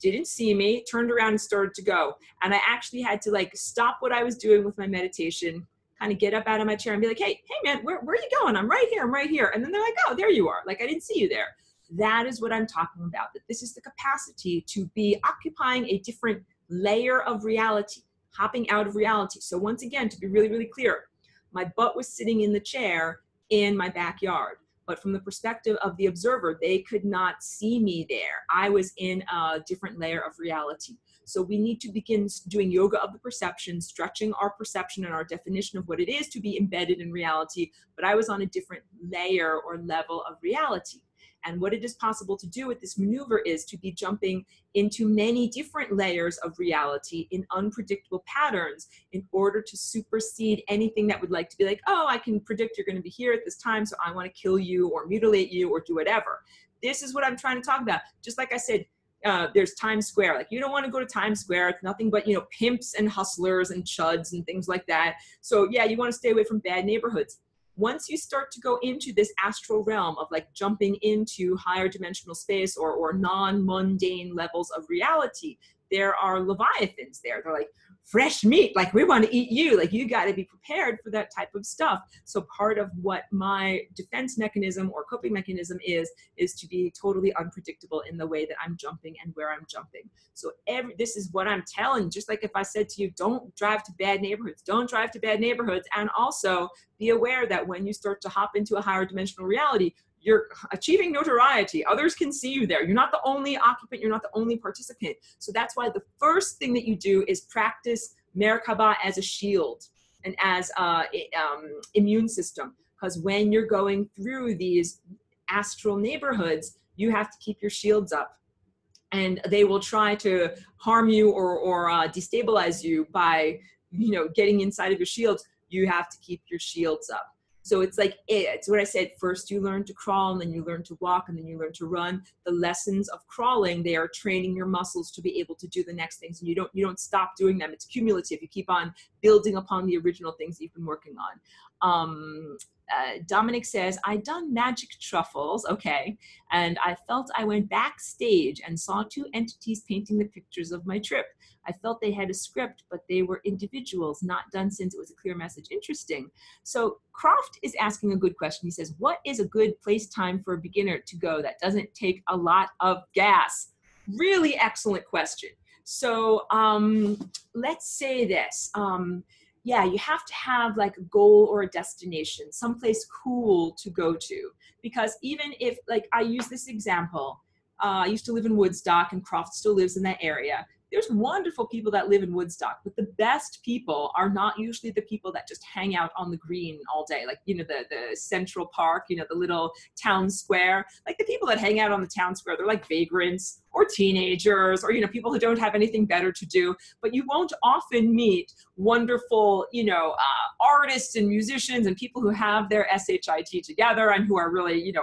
didn't see me, turned around and started to go. And I actually had to like stop what I was doing with my meditation, kind of get up out of my chair and be like, hey man, where are you going? I'm right here. And then they're like, oh, there you are. Like, I didn't see you there. That is what I'm talking about, that this is the capacity to be occupying a different layer of reality, hopping out of reality. So once again, to be really, really clear, my butt was sitting in the chair in my backyard. But from the perspective of the observer, they could not see me there. I was in a different layer of reality. So we need to begin doing yoga of the perception, stretching our perception and our definition of what it is to be embedded in reality. But I was on a different layer or level of reality. And what it is possible to do with this maneuver is to be jumping into many different layers of reality in unpredictable patterns in order to supersede anything that would like to be like, oh, I can predict you're going to be here at this time, so I want to kill you or mutilate you or do whatever. This is what I'm trying to talk about. Just like I said, there's Times Square. Like, you don't want to go to Times Square. It's nothing but, pimps and hustlers and chuds and things like that. So yeah, you want to stay away from bad neighborhoods. Once you start to go into this astral realm of like jumping into higher dimensional space or non-mundane levels of reality, there are leviathans there. They're like, fresh meat, like we want to eat you. Like, you got to be prepared for that type of stuff. So part of what my defense mechanism or coping mechanism is to be totally unpredictable in the way that I'm jumping and where I'm jumping. So this is what I'm telling. Just like if I said to you, don't drive to bad neighborhoods, don't drive to bad neighborhoods. And also be aware that when you start to hop into a higher dimensional reality, you're achieving notoriety. Others can see you there. You're not the only occupant. You're not the only participant. So that's why the first thing that you do is practice Merkabah as a shield and as an immune system. Because when you're going through these astral neighborhoods, you have to keep your shields up. And they will try to harm you or destabilize you by, getting inside of your shields. You have to keep your shields up. So it's like, it's what I said, first you learn to crawl, and then you learn to walk, and then you learn to run. The lessons of crawling, they are training your muscles to be able to do the next things, and you don't stop doing them. It's cumulative. You keep on building upon the original things you've been working on. Dominic says, I done magic truffles, okay, and I felt I went backstage and saw two entities painting the pictures of my trip. I felt they had a script, but they were individuals, not done since it was a clear message. Interesting. So Croft is asking a good question. He says, what is a good place time for a beginner to go that doesn't take a lot of gas? Really excellent question. So let's say this. Yeah, you have to have like a goal or a destination, someplace cool to go to. Because even if, like, I use this example, I used to live in Woodstock, and Croft still lives in that area. There's wonderful people that live in Woodstock, but the best people are not usually the people that just hang out on the green all day. Like, the Central Park, the little town square. Like, the people that hang out on the town square, they're like vagrants or teenagers or, people who don't have anything better to do. But you won't often meet wonderful, artists and musicians and people who have their SHIT together and who are really,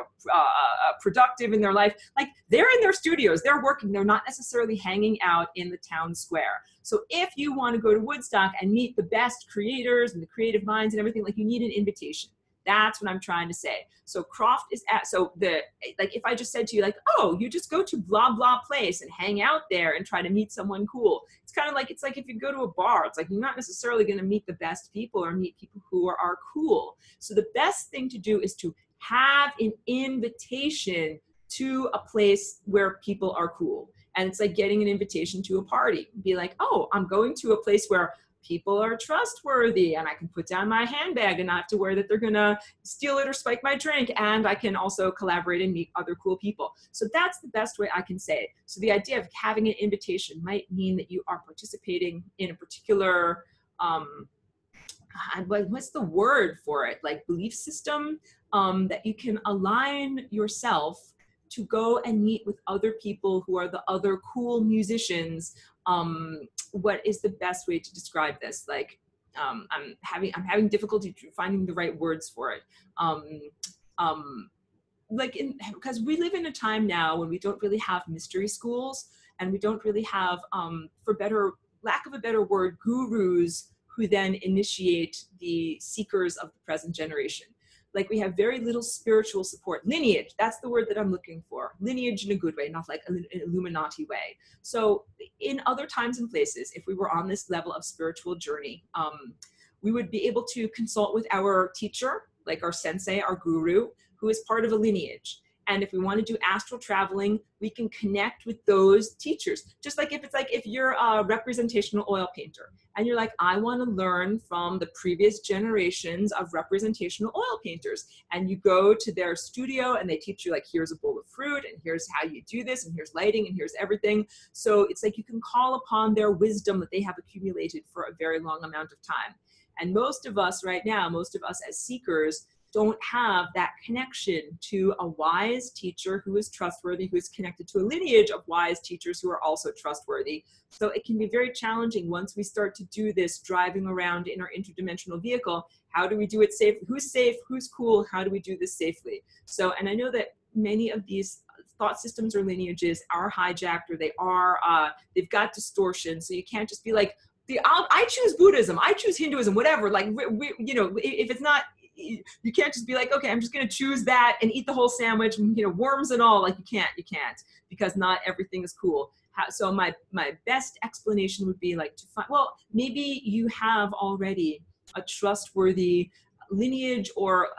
productive in their life. Like, they're in their studios, they're working, they're not necessarily hanging out in the town square. So if you want to go to Woodstock and meet the best creators and the creative minds and everything, like, you need an invitation. That's what I'm trying to say. So Croft is if I just said to you, like, oh, you just go to blah, blah place and hang out there and try to meet someone cool. It's kind of like, it's like if you go to a bar, it's like you're not necessarily going to meet the best people or meet people who are cool. So the best thing to do is to have an invitation to a place where people are cool. And it's like getting an invitation to a party. Be like, oh, I'm going to a place where people are trustworthy, and I can put down my handbag and not have to worry that they're gonna steal it or spike my drink, and I can also collaborate and meet other cool people. So that's the best way I can say it. So the idea of having an invitation might mean that you are participating in a particular, what's the word for it? Like belief system, that you can align yourself to go and meet with other people who are the other cool musicians. What is the best way to describe this? Like, I'm having difficulty finding the right words for it. Because we live in a time now when we don't really have mystery schools, and we don't really have, lack of a better word, gurus who then initiate the seekers of the present generation. Like, we have very little spiritual support. Lineage, that's the word that I'm looking for. Lineage in a good way, not like an Illuminati way. So in other times and places, if we were on this level of spiritual journey, we would be able to consult with our teacher, like our sensei, our guru, who is part of a lineage. And if we want to do astral traveling, we can connect with those teachers. Just like if you're a representational oil painter and you're like, I want to learn from the previous generations of representational oil painters. And you go to their studio and they teach you, like, here's a bowl of fruit and here's how you do this and here's lighting and here's everything. So it's like you can call upon their wisdom that they have accumulated for a very long amount of time. And most of us right now, most of us as seekers, don't have that connection to a wise teacher who is trustworthy, who is connected to a lineage of wise teachers who are also trustworthy. So it can be very challenging once we start to do this driving around in our interdimensional vehicle. How do we do it safe? Who's safe? Who's cool? How do we do this safely? So, and I know that many of these thought systems or lineages are hijacked, or they are, they've got distortion. So you can't just be like, I choose Buddhism, I choose Hinduism, whatever. Like, if it's not, you can't just be like, okay, I'm just going to choose that and eat the whole sandwich, and, worms and all. Like, you can't, because not everything is cool. So my best explanation would be like to find, well, maybe you have already a trustworthy lineage, or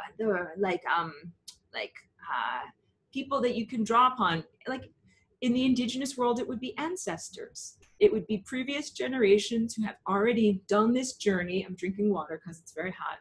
people that you can draw upon. Like, in the indigenous world, it would be ancestors. It would be previous generations who have already done this journey. I'm drinking water because it's very hot.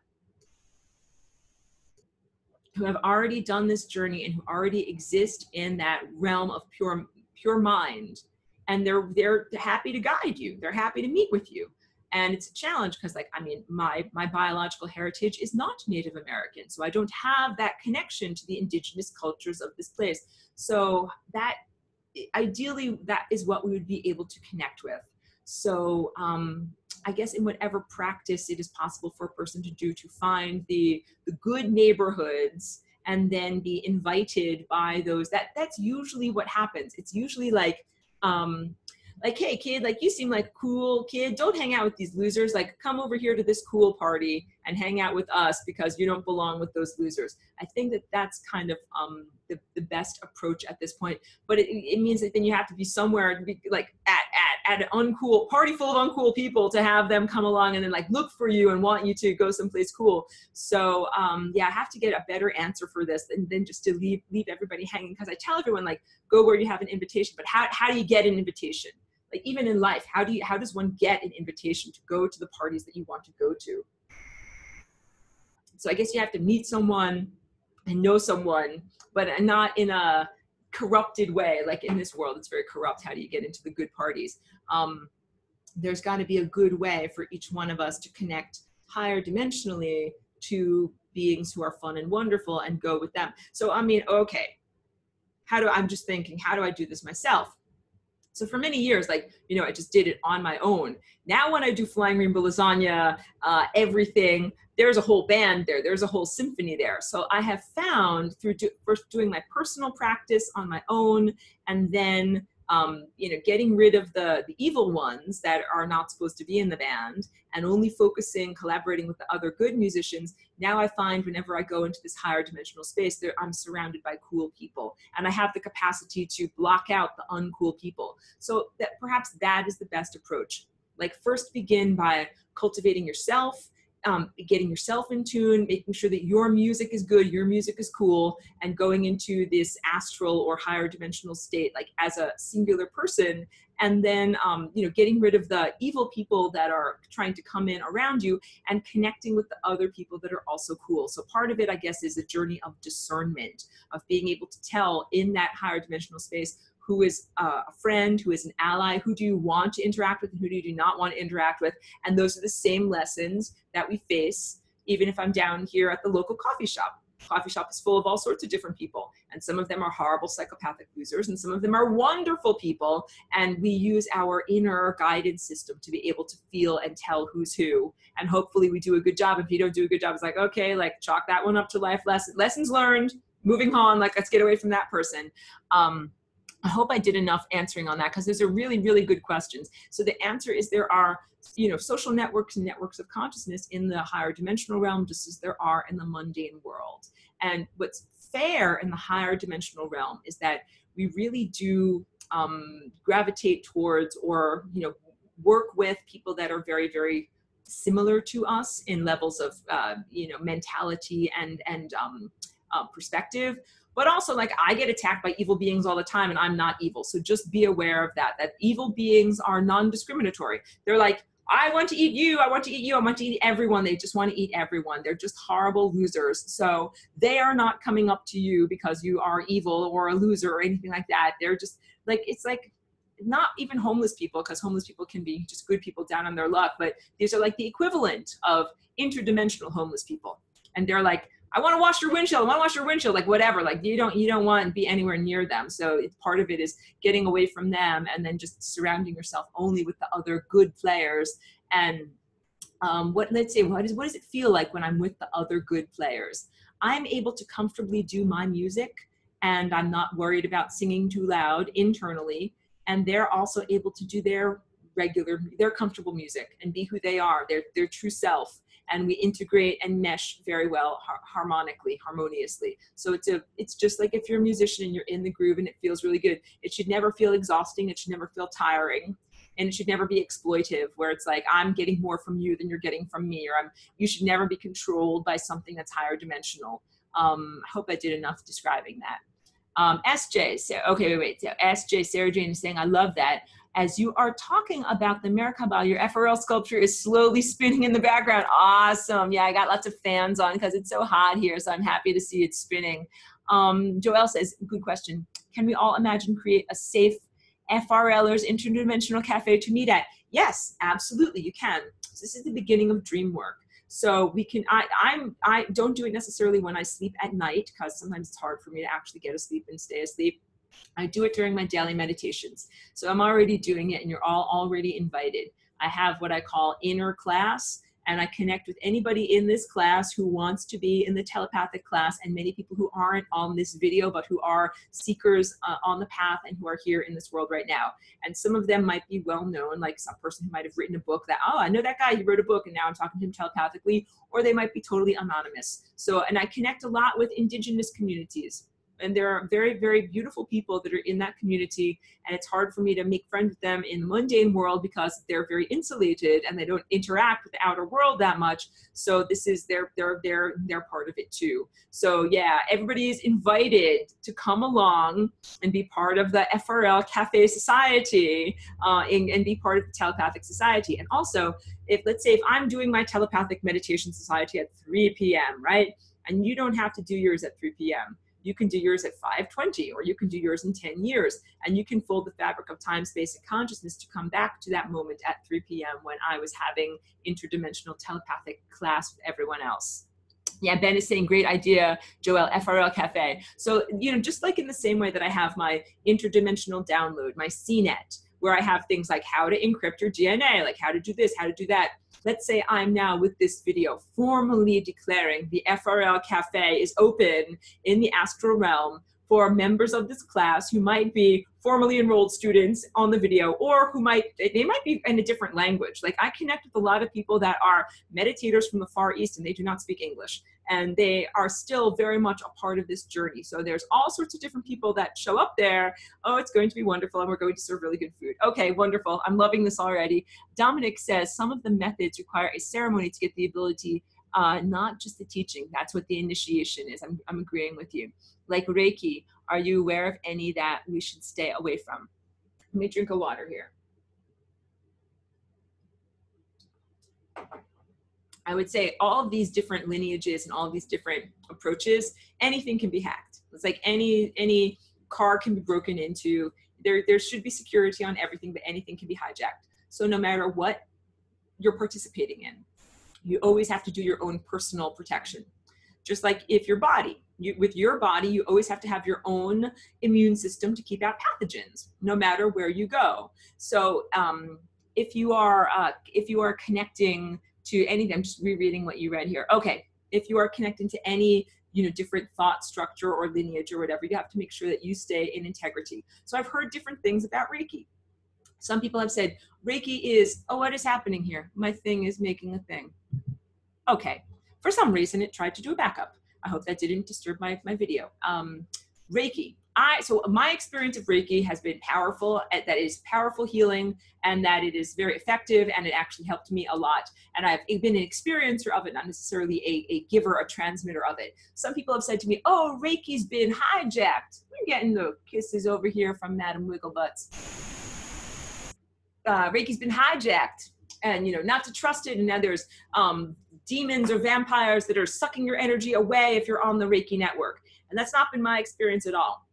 Who have already done this journey and who already exist in that realm of pure mind. And they're happy to guide you. They're happy to meet with you. And it's a challenge because, like, I mean, my biological heritage is not Native American, so I don't have that connection to the indigenous cultures of this place. So that, ideally, that is what we would be able to connect with. So I guess in whatever practice it is possible for a person to do, to find the good neighborhoods and then be invited by those, that's usually what happens. It's usually like, hey kid, like you seem like a cool kid, don't hang out with these losers, like come over here to this cool party and hang out with us because you don't belong with those losers. I think that that's kind of the best approach at this point, but it means that then you have to be somewhere to be like at an uncool party full of uncool people to have them come along and then like look for you and want you to go someplace cool. So yeah, I have to get a better answer for this than just to leave everybody hanging, because I tell everyone, like, go where you have an invitation, but how do you get an invitation? Like, even in life, how does one get an invitation to go to the parties that you want to go to? So I guess you have to meet someone and know someone, but not in a corrupted way. Like in this world, it's very corrupt. How do you get into the good parties? There's got to be a good way for each one of us to connect higher dimensionally to beings who are fun and wonderful and go with them. So, I mean, okay, I'm just thinking, how do I do this myself? So for many years, like, you know, I just did it on my own. Now when I do Flying Rainbow Lasagna, everything, there's a whole band there. There's a whole symphony there. So I have found through first doing my personal practice on my own, and then, you know, getting rid of the evil ones that are not supposed to be in the band and only focusing, collaborating with the other good musicians. Now I find whenever I go into this higher dimensional space, I'm surrounded by cool people, and I have the capacity to block out the uncool people. So that perhaps that is the best approach. Like, first begin by cultivating yourself, getting yourself in tune, making sure that your music is good, your music is cool, and going into this astral or higher dimensional state, like as a singular person. And then, you know, getting rid of the evil people that are trying to come in around you and connecting with the other people that are also cool. So part of it, I guess, is a journey of discernment, of being able to tell in that higher dimensional space who is a friend, who is an ally, who do you want to interact with and who do you not want to interact with. And those are the same lessons that we face, even if I'm down here at the local coffee shop. Coffee shop is full of all sorts of different people, and some of them are horrible psychopathic losers, and some of them are wonderful people, and we use our inner guidance system to be able to feel and tell who's who, and hopefully we do a good job. If you don't do a good job, it's like, okay, like chalk that one up to life lessons learned, moving on, like let's get away from that person. I hope I did enough answering on that, because those are really, really good questions. So the answer is there are, you know, social networks and networks of consciousness in the higher dimensional realm, just as there are in the mundane world. And what's fair in the higher dimensional realm is that we really do gravitate towards, or, you know, work with people that are very, very similar to us in levels of, you know, mentality and perspective. But also, like, I get attacked by evil beings all the time, and I'm not evil. So just be aware of that evil beings are non-discriminatory. They're like, I want to eat you, I want to eat you, I want to eat everyone. They just want to eat everyone. They're just horrible losers. So they are not coming up to you because you are evil or a loser or anything like that. They're just like, it's like, not even homeless people, because homeless people can be just good people down on their luck, but these are like the equivalent of interdimensional homeless people. And they're like, I want to wash your windshield. I want to wash your windshield. Like, whatever. Like, you don't want to be anywhere near them. So it's part of it is getting away from them, and then just surrounding yourself only with the other good players. And let's say, what does it feel like when I'm with the other good players? I'm able to comfortably do my music, and I'm not worried about singing too loud internally. And they're also able to do their comfortable music and be who they are, their true self. And we integrate and mesh very well, harmoniously. So it's just like if you're a musician and you're in the groove and it feels really good. It should never feel exhausting. It should never feel tiring. And it should never be exploitive, where it's like, I'm getting more from you than you're getting from me, or you should never be controlled by something that's higher dimensional. I hope I did enough describing that. SJ, so, okay, wait. So SJ, Sarah Jane is saying, I love that. As you are talking about the Merkabah, your FRL sculpture is slowly spinning in the background. Awesome. Yeah, I got lots of fans on because it's so hot here, so I'm happy to see it spinning. Joelle says, good question. Can we all imagine create a safe FRLers interdimensional cafe to meet at? Yes, absolutely, you can. So this is the beginning of dream work. So we can, I don't do it necessarily when I sleep at night, because sometimes it's hard for me to actually get asleep and stay asleep. I do it during my daily meditations. So I'm already doing it, and you're all already invited. I have what I call inner class, and I connect with anybody in this class who wants to be in the telepathic class, and many people who aren't on this video, but who are seekers on the path and who are here in this world right now. And some of them might be well known, like some person who might have written a book that, oh, I know that guy, he wrote a book and now I'm talking to him telepathically, or they might be totally anonymous. So, and I connect a lot with indigenous communities. And there are very, very beautiful people that are in that community. And it's hard for me to make friends with them in the mundane world because they're very insulated and they don't interact with the outer world that much. So this is they're part of it too. So yeah, everybody is invited to come along and be part of the FRL Cafe Society and be part of the Telepathic Society. And also, if let's say if I'm doing my Telepathic Meditation Society at 3 p.m., right? And you don't have to do yours at 3 p.m. You can do yours at 5:20, or you can do yours in 10 years. And you can fold the fabric of time, space, and consciousness to come back to that moment at 3 p.m. when I was having interdimensional telepathic class with everyone else. Yeah, Ben is saying, great idea, Joelle, FRL Cafe. So, you know, just like in the same way that I have my interdimensional download, my CNET, where I have things like how to encrypt your DNA, like how to do this, how to do that. Let's say I'm now with this video formally declaring the FRL Cafe is open in the astral realm for members of this class who might be formally enrolled students on the video, or who they might be in a different language. Like I connect with a lot of people that are meditators from the Far East and they do not speak English, and they are still very much a part of this journey. So there's all sorts of different people that show up there. Oh, it's going to be wonderful, and we're going to serve really good food. Okay, wonderful. I'm loving this already. Dominic says some of the methods require a ceremony to get the ability, not just the teaching. That's what the initiation is. I'm agreeing with you. Like Reiki, are you aware of any that we should stay away from? Let me drink a water here. I would say all of these different lineages and all of these different approaches, anything can be hacked. It's like any car can be broken into. There should be security on everything, but anything can be hijacked. So no matter what you're participating in, you always have to do your own personal protection. Just like if your body, with your body, you always have to have your own immune system to keep out pathogens, no matter where you go. So if you are connecting to anything, I'm just rereading what you read here. Okay, if you are connecting to any different thought structure or lineage or whatever, you have to make sure that you stay in integrity. So I've heard different things about Reiki. Some people have said Reiki is, oh, what is happening here? My thing is making a thing. Okay. For some reason, it tried to do a backup. I hope that didn't disturb my video. Reiki. So my experience of Reiki has been powerful. That is powerful healing, and that it is very effective, and it actually helped me a lot. And I've been an experiencer of it, not necessarily a giver, a transmitter of it. Some people have said to me, oh, Reiki's been hijacked. We're getting the kisses over here from Madam Wigglebutts. Reiki's been hijacked, and not to trust it. And now there's demons or vampires that are sucking your energy away if you're on the Reiki network. And that's not been my experience at all.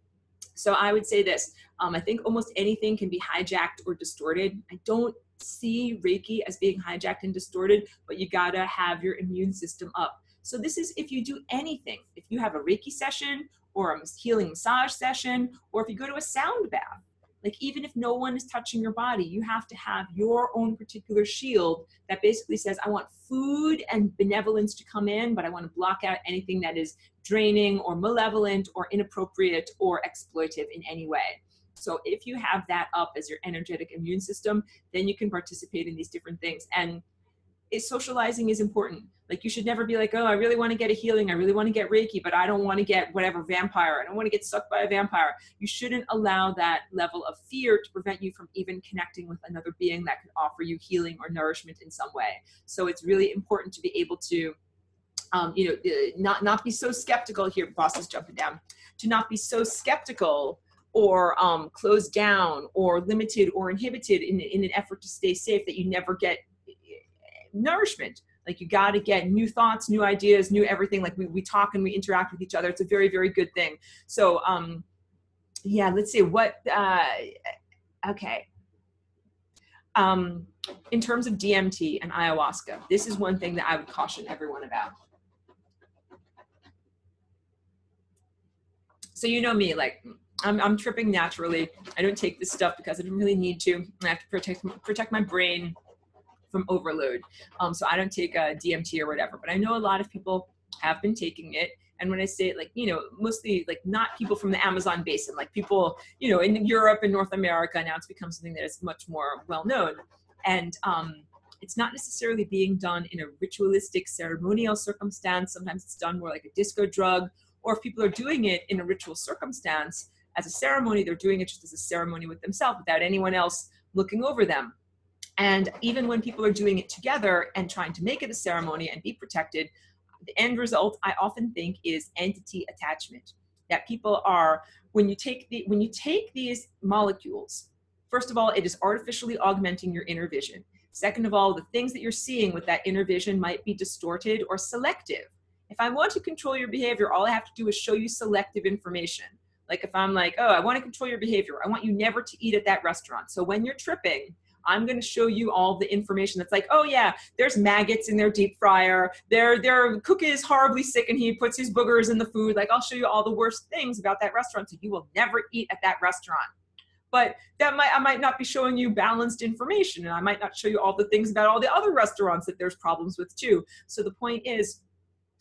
So I would say this, I think almost anything can be hijacked or distorted. I don't see Reiki as being hijacked and distorted, but you gotta have your immune system up. So this is if you do anything, if you have a Reiki session or a healing massage session, or if you go to a sound bath, like even if no one is touching your body, you have to have your own particular shield that basically says, I want food and benevolence to come in, but I want to block out anything that is draining or malevolent or inappropriate or exploitive in any way. So if you have that up as your energetic immune system, then you can participate in these different things. And socializing is important. Like you should never be like, oh, I really want to get a healing. I really want to get Reiki, but I don't want to get whatever vampire. I don't want to get sucked by a vampire. You shouldn't allow that level of fear to prevent you from even connecting with another being that could offer you healing or nourishment in some way. So it's really important to be able to, not be so skeptical here. Boss is jumping down. To not be so skeptical or closed down or limited or inhibited in an effort to stay safe that you never get nourishment. Like you got to get new thoughts, new ideas, new everything. Like we talk and we interact with each other. It's a very, very good thing. So yeah, let's see what, okay. In terms of DMT and ayahuasca, this is one thing that I would caution everyone about. So you know me, like I'm tripping naturally. I don't take this stuff because I don't really need to. I have to protect my brain from overload. So I don't take DMT or whatever, but I know a lot of people have been taking it. And when I say it, like, you know, mostly like not people from the Amazon basin, like people, you know, in Europe and North America, now it's become something that is much more well known. And it's not necessarily being done in a ritualistic ceremonial circumstance. Sometimes it's done more like a disco drug, or if people are doing it in a ritual circumstance as a ceremony, they're doing it just as a ceremony with themselves without anyone else looking over them. And even when people are doing it together and trying to make it a ceremony and be protected, the end result, I often think, is entity attachment. That people are, when you take these molecules, first of all, it is artificially augmenting your inner vision. Second of all, the things that you're seeing with that inner vision might be distorted or selective. If I want to control your behavior, all I have to do is show you selective information. Like if I'm like, oh, I want to control your behavior, I want you never to eat at that restaurant. So when you're tripping, I'm going to show you all the information that's like, oh yeah, there's maggots in their deep fryer. Their cook is horribly sick and he puts his boogers in the food. Like I'll show you all the worst things about that restaurant. So you will never eat at that restaurant. But I might not be showing you balanced information, and I might not show you all the things about all the other restaurants that there's problems with too. So the point is,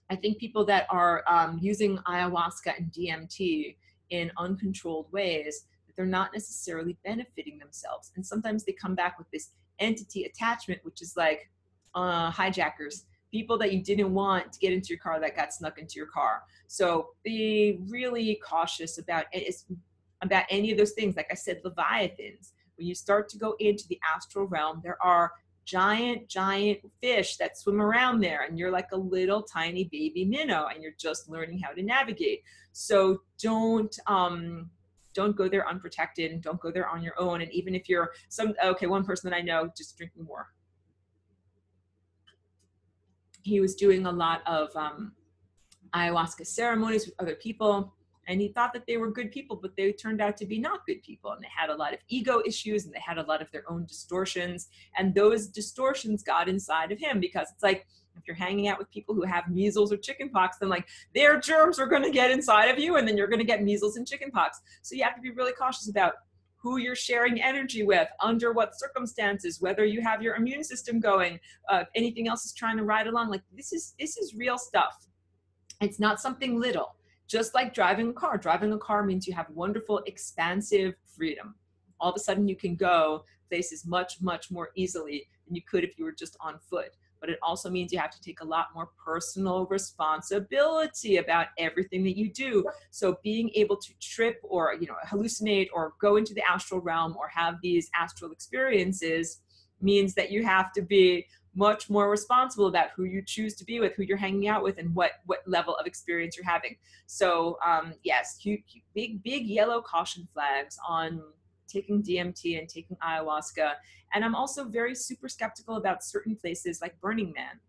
I think people that are using ayahuasca and DMT in uncontrolled ways, they're not necessarily benefiting themselves. And sometimes they come back with this entity attachment, which is like hijackers, people that you didn't want to get into your car that got snuck into your car. So be really cautious about any of those things. Like I said, Leviathans, when you start to go into the astral realm, there are giant fish that swim around there, and you're like a little tiny baby minnow and you're just learning how to navigate. So don't go there unprotected, and don't go there on your own. And even if you're one person that I know just drinking more, he was doing a lot of ayahuasca ceremonies with other people, and he thought that they were good people, but they turned out to be not good people, and they had a lot of ego issues, and they had a lot of their own distortions, and those distortions got inside of him. Because it's like, if you're hanging out with people who have measles or chickenpox, then like their germs are going to get inside of you, and then you're going to get measles and chickenpox. So you have to be really cautious about who you're sharing energy with, under what circumstances, whether you have your immune system going, anything else is trying to ride along. Like this is real stuff. It's not something little. Just like driving a car. Driving a car means you have wonderful, expansive freedom. All of a sudden you can go places much more easily than you could if you were just on foot. But it also means you have to take a lot more personal responsibility about everything that you do. So being able to trip or, hallucinate or go into the astral realm or have these astral experiences means that you have to be much more responsible about who you choose to be with, who you're hanging out with, and what level of experience you're having. So yes, big yellow caution flags on taking DMT and taking ayahuasca. And I'm also very super skeptical about certain places like Burning Man.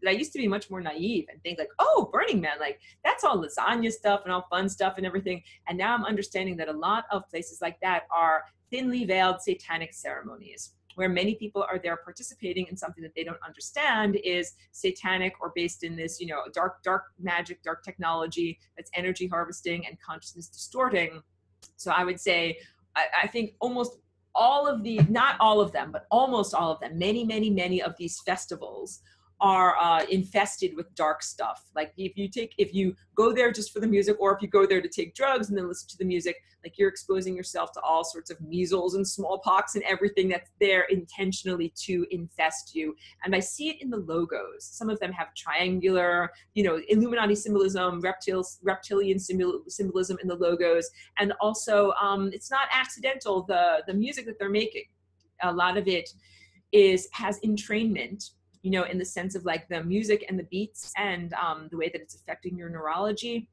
I used to be much more naive and think like, oh, Burning Man, like that's all lasagna stuff and all fun stuff and everything. And now I'm understanding that a lot of places like that are thinly veiled satanic ceremonies, where many people are there participating in something that they don't understand is satanic or based in this, dark magic, dark technology that's energy harvesting and consciousness distorting. So I would say, I think almost all of the, not all of them, but almost all of them, many of these festivals are infested with dark stuff. Like if you go there just for the music, or if you go there to take drugs and then listen to the music, like you're exposing yourself to all sorts of measles and smallpox and everything that's there intentionally to infest you. And I see it in the logos. Some of them have triangular, Illuminati symbolism, reptilian symbolism in the logos. And also it's not accidental, the music that they're making. A lot of it has entrainment, in the sense of like the music and the beats and the way that it's affecting your neurology.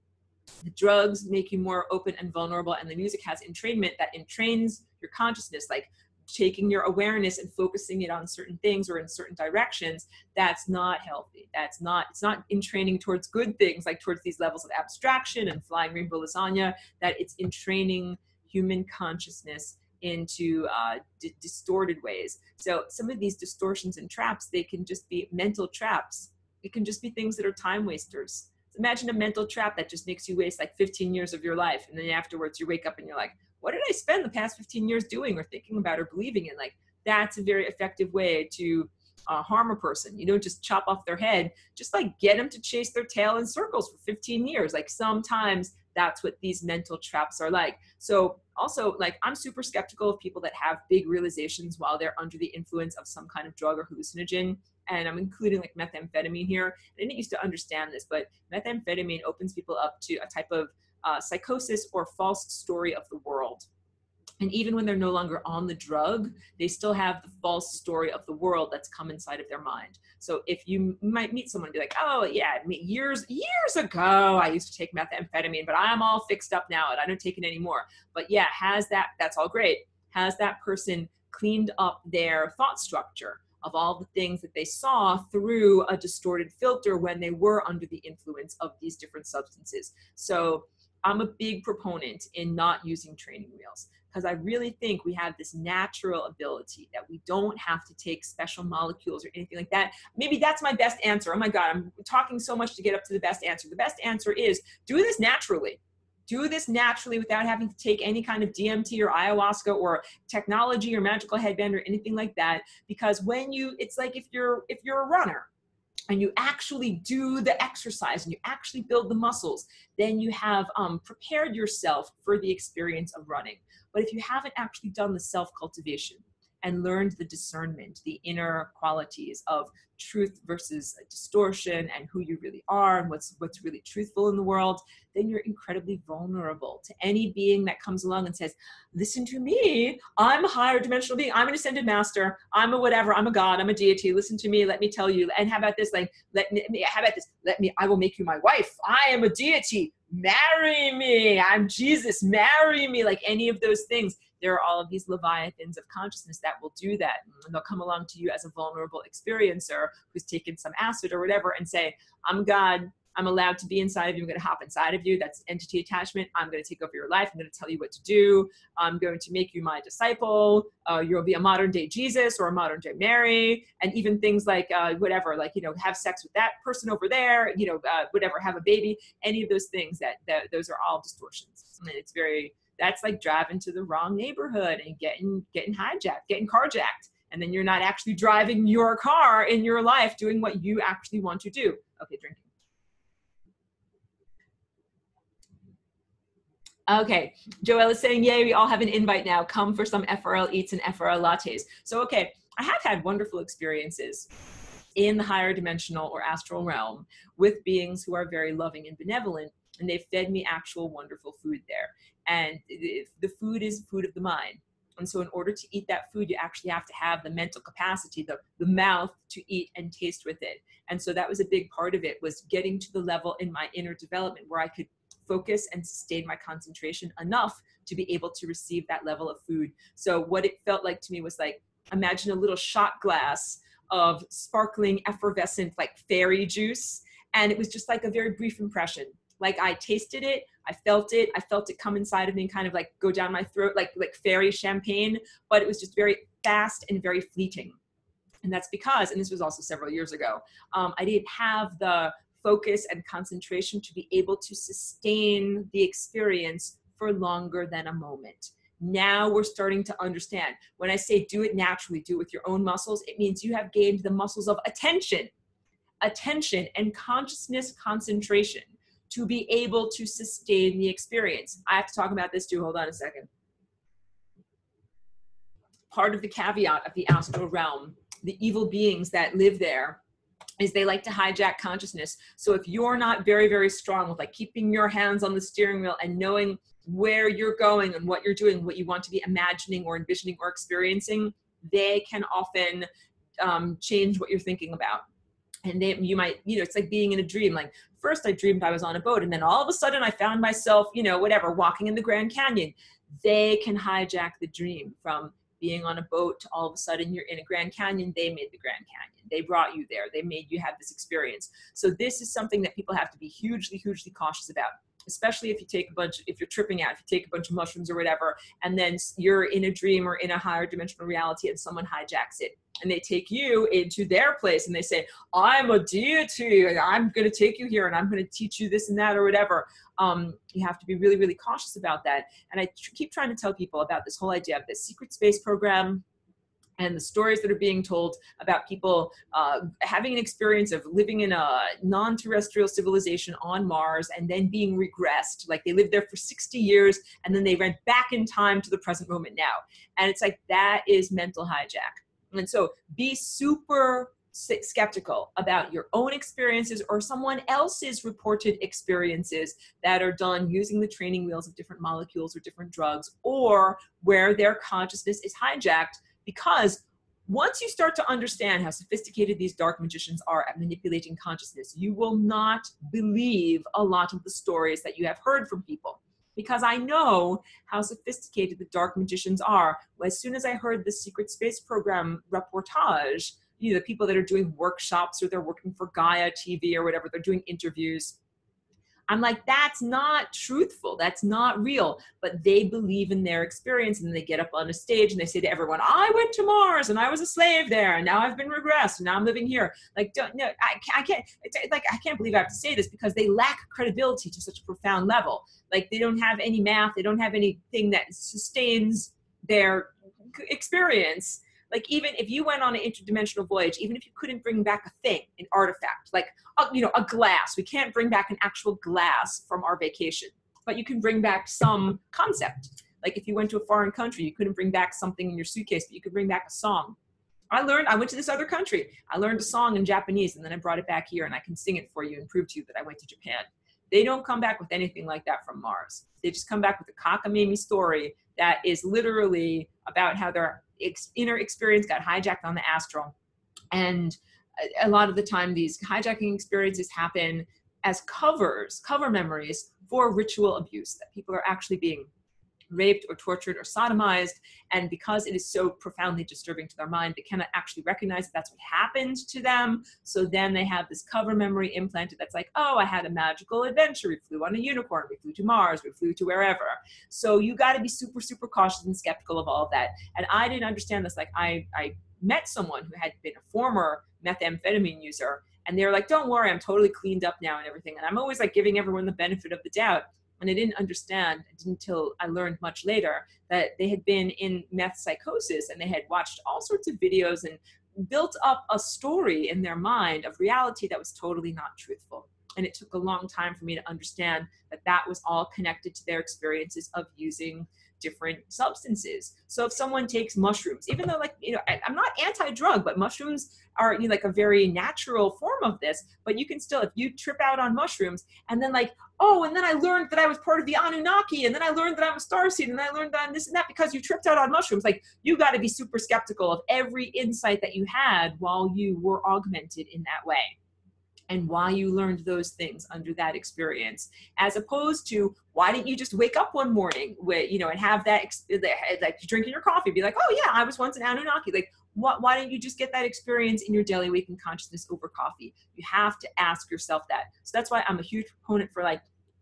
The drugs make you more open and vulnerable, and the music has entrainment that entrains your consciousness, like taking your awareness and focusing it on certain things or in certain directions. That's not healthy. It's not entraining towards good things, like towards these levels of abstraction and flying rainbow lasagna, that it's entraining human consciousness into distorted ways. So some of these distortions and traps, they can just be mental traps. It can just be things that are time wasters. So imagine a mental trap that just makes you waste like 15 years of your life. And then afterwards you wake up and you're like, what did I spend the past 15 years doing or thinking about or believing in? Like, that's a very effective way to harm a person. You don't just chop off their head, just like get them to chase their tail in circles for 15 years. Like sometimes that's what these mental traps are like. So also, like, I'm super skeptical of people that have big realizations while they're under the influence of some kind of drug or hallucinogen. And I'm including like methamphetamine here. I didn't used to understand this, but methamphetamine opens people up to a type of psychosis or false story of the world. And even when they're no longer on the drug, they still have the false story of the world that's come inside of their mind. So if you might meet someone and be like, oh yeah, years ago, I used to take methamphetamine, but I'm all fixed up now and I don't take it anymore. But yeah, that's all great. Has that person cleaned up their thought structure of all the things that they saw through a distorted filter when they were under the influence of these different substances? So I'm a big proponent in not using training wheels, because I really think we have this natural ability that we don't have to take special molecules or anything like that. Maybe that's my best answer. Oh my God, I'm talking so much to get up to the best answer. The best answer is do this naturally. Do this naturally without having to take any kind of DMT or ayahuasca or technology or magical headband or anything like that. Because it's like if you're a runner, and you actually do the exercise and you actually build the muscles, then you have prepared yourself for the experience of running. But if you haven't actually done the self-cultivation and learned the discernment, the inner qualities of truth versus distortion and who you really are and what's really truthful in the world, then you're incredibly vulnerable to any being that comes along and says, listen to me, I'm a higher dimensional being, I'm an ascended master, I'm a whatever, I'm a God, I'm a deity, listen to me, let me tell you, and how about this, like, I will make you my wife, I am a deity, marry me, I'm Jesus, marry me, like any of those things. There are all of these leviathans of consciousness that will do that. And they'll come along to you as a vulnerable experiencer who's taken some acid or whatever and say, I'm God, I'm allowed to be inside of you, I'm going to hop inside of you. That's entity attachment. I'm going to take over your life. I'm going to tell you what to do. I'm going to make you my disciple. You'll be a modern day Jesus or a modern day Mary. And even things like whatever, like, have sex with that person over there, whatever, have a baby, any of those things those are all distortions. And that's like driving to the wrong neighborhood and getting hijacked, getting carjacked. And then you're not actually driving your car in your life, doing what you actually want to do. Okay, drinking. Okay, Joelle is saying, yay, we all have an invite now. Come for some FRL eats and FRL lattes. So, okay, I have had wonderful experiences in the higher dimensional or astral realm with beings who are very loving and benevolent, and they've fed me actual wonderful food there. And the food is food of the mind. And so in order to eat that food, you actually have to have the mental capacity, the mouth to eat and taste with it. And so that was a big part of it, was getting to the level in my inner development where I could focus and sustain my concentration enough to be able to receive that level of food. So what it felt like to me was like, imagine a little shot glass of sparkling, effervescent, like fairy juice. And it was just like a very brief impression. Like I tasted it, I felt it come inside of me and kind of like go down my throat, like fairy champagne, but it was just very fast and very fleeting. And that's because, and this was also several years ago, I didn't have the focus and concentration to be able to sustain the experience for longer than a moment. Now we're starting to understand. When I say do it naturally, do it with your own muscles, it means you have gained the muscles of attention and consciousness concentration to be able to sustain the experience. I have to talk about this too. Hold on a second. Part of the caveat of the astral realm, the evil beings that live there, is they like to hijack consciousness. So if you're not very, very strong with like keeping your hands on the steering wheel and knowing where you're going and what you're doing, what you want to be imagining or envisioning or experiencing, they can often change what you're thinking about. And you might, it's like being in a dream. Like first I dreamed I was on a boat, and then all of a sudden I found myself, walking in the Grand Canyon. They can hijack the dream from being on a boat to all of a sudden you're in a Grand Canyon. They made the Grand Canyon. They brought you there. They made you have this experience. So this is something that people have to be hugely, hugely cautious about, especially if you take a bunch, if you're tripping out, if you take a bunch of mushrooms or whatever, and then you're in a dream or in a higher dimensional reality and someone hijacks it and they take you into their place and they say, I'm a deity and I'm going to take you here and I'm going to teach you this and that or whatever. You have to be really, really cautious about that. And I keep trying to tell people about this whole idea of this secret space program and the stories that are being told about people having an experience of living in a non-terrestrial civilization on Mars and then being regressed. Like they lived there for 60 years and then they went back in time to the present moment now. And it's like, that is mental hijack. And so be super skeptical about your own experiences or someone else's reported experiences that are done using the training wheels of different molecules or different drugs, or where their consciousness is hijacked. Because once you start to understand how sophisticated these dark magicians are at manipulating consciousness, you will not believe a lot of the stories that you have heard from people. Because I know how sophisticated the dark magicians are. As soon as I heard the Secret Space Program reportage, you know, the people that are doing workshops or they're working for Gaia TV or whatever, they're doing interviews, I'm like, that's not truthful. That's not real. But they believe in their experience and they get up on a stage and they say to everyone, I went to Mars and I was a slave there and now I've been regressed and now I'm living here. Like, no, I can't, it's like, I can't believe I have to say this because they lack credibility to such a profound level. Like they don't have any math. They don't have anything that sustains their experience. Like even if you went on an interdimensional voyage, even if you couldn't bring back a thing, an artifact, like a glass, we can't bring back an actual glass from our vacation, but you can bring back some concept. Like if you went to a foreign country, you couldn't bring back something in your suitcase, but you could bring back a song. I went to this other country. I learned a song in Japanese and then I brought it back here and I can sing it for you and prove to you that I went to Japan. They don't come back with anything like that from Mars. They just come back with a cockamamie story that is literally about how their inner experience got hijacked on the astral. And a lot of the time these hijacking experiences happen as cover memories for ritual abuse, that people are actually being raped or tortured or sodomized. And because it is so profoundly disturbing to their mind, they cannot actually recognize that that's what happened to them. So then they have this cover memory implanted that's like, oh, I had a magical adventure. We flew on a unicorn. We flew to Mars. We flew to wherever. So you got to be super, super cautious and skeptical of all of that. And I didn't understand this. Like I met someone who had been a former methamphetamine user and they're like, don't worry, I'm totally cleaned up now and everything. And I'm always like giving everyone the benefit of the doubt. And I didn't understand until I learned much later that they had been in meth psychosis and they had watched all sorts of videos and built up a story in their mind of reality that was totally not truthful. And it took a long time for me to understand that that was all connected to their experiences of using different substances. So if someone takes mushrooms, even though I'm not anti-drug, but mushrooms are like a very natural form of this, but you can still, if you trip out on mushrooms and then and then I learned that I was part of the Anunnaki and then I learned that I'm a starseed and I learned that I'm this and that because you tripped out on mushrooms, you got to be super skeptical of every insight that you had while you were augmented in that way. And why you learned those things under that experience, as opposed to why didn't you just wake up one morning with, and have that, like drinking your coffee, be like, oh yeah, I was once an Anunnaki. Why didn't you just get that experience in your daily waking consciousness over coffee? You have to ask yourself that. So that's why I'm a huge proponent for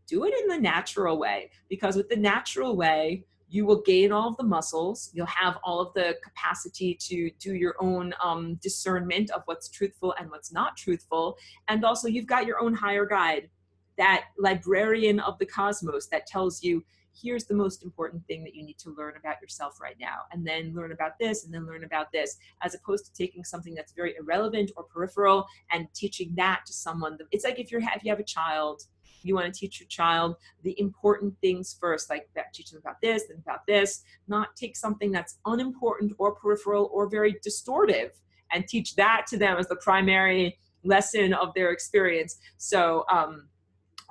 do it in the natural way, because with the natural way, you will gain all of the muscles. You'll have all of the capacity to do your own discernment of what's truthful and what's not truthful. And also you've got your own higher guide, that librarian of the cosmos that tells you, here's the most important thing that you need to learn about yourself right now. And then learn about this and then learn about this, as opposed to taking something that's very irrelevant or peripheral and teaching that to someone. It's like if you have a child, you want to teach your child the important things first, like that, teach them about this and about this, not take something that's unimportant or peripheral or very distortive and teach that to them as the primary lesson of their experience. So,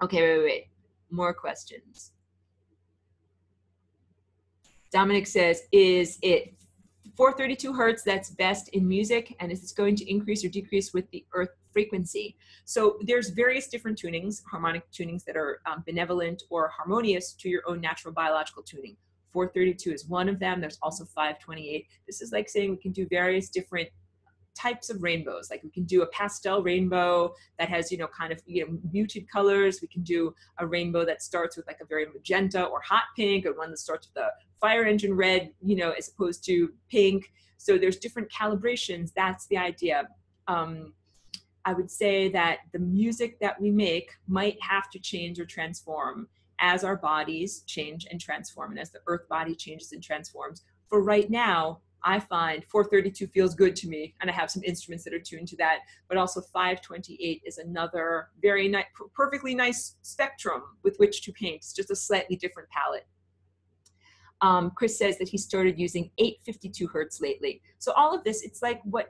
okay, wait. More questions. Dominic says, is it 432 hertz that's best in music, and is this going to increase or decrease with the earth frequency? So there's various different tunings, harmonic tunings that are benevolent or harmonious to your own natural biological tuning. 432 is one of them. There's also 528. This is like saying we can do various different types of rainbows. Like we can do a pastel rainbow that has, kind of, muted colors. We can do a rainbow that starts with like a very magenta or hot pink, or one that starts with a fire engine red, as opposed to pink. So there's different calibrations. That's the idea. I would say that the music that we make might have to change or transform as our bodies change and transform, and as the earth body changes and transforms. For right now, I find 432 feels good to me, and I have some instruments that are tuned to that, but also 528 is another very nice, perfectly nice spectrum with which to paint. It's just a slightly different palette. Chris says that he started using 852 hertz lately. So all of this, it's like what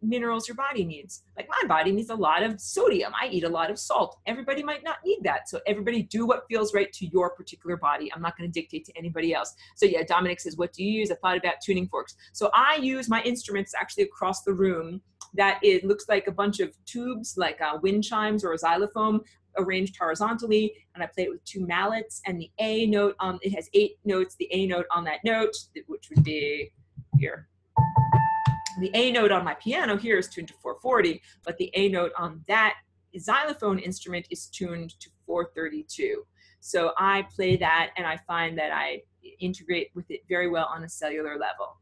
minerals your body needs. Like my body needs a lot of sodium. I eat a lot of salt. Everybody might not need that. So everybody do what feels right to your particular body. I'm not going to dictate to anybody else. So yeah, Dominic says, what do you use? I thought about tuning forks. So I use my instruments actually across the room. That it looks like a bunch of tubes, like wind chimes or a xylophone, arranged horizontally, and I play it with 2 mallets, and the A note, it has 8 notes. The A note on that note, which would be here. The A note on my piano here is tuned to 440, but the A note on that xylophone instrument is tuned to 432. So I play that, and I find that I integrate with it very well on a cellular level.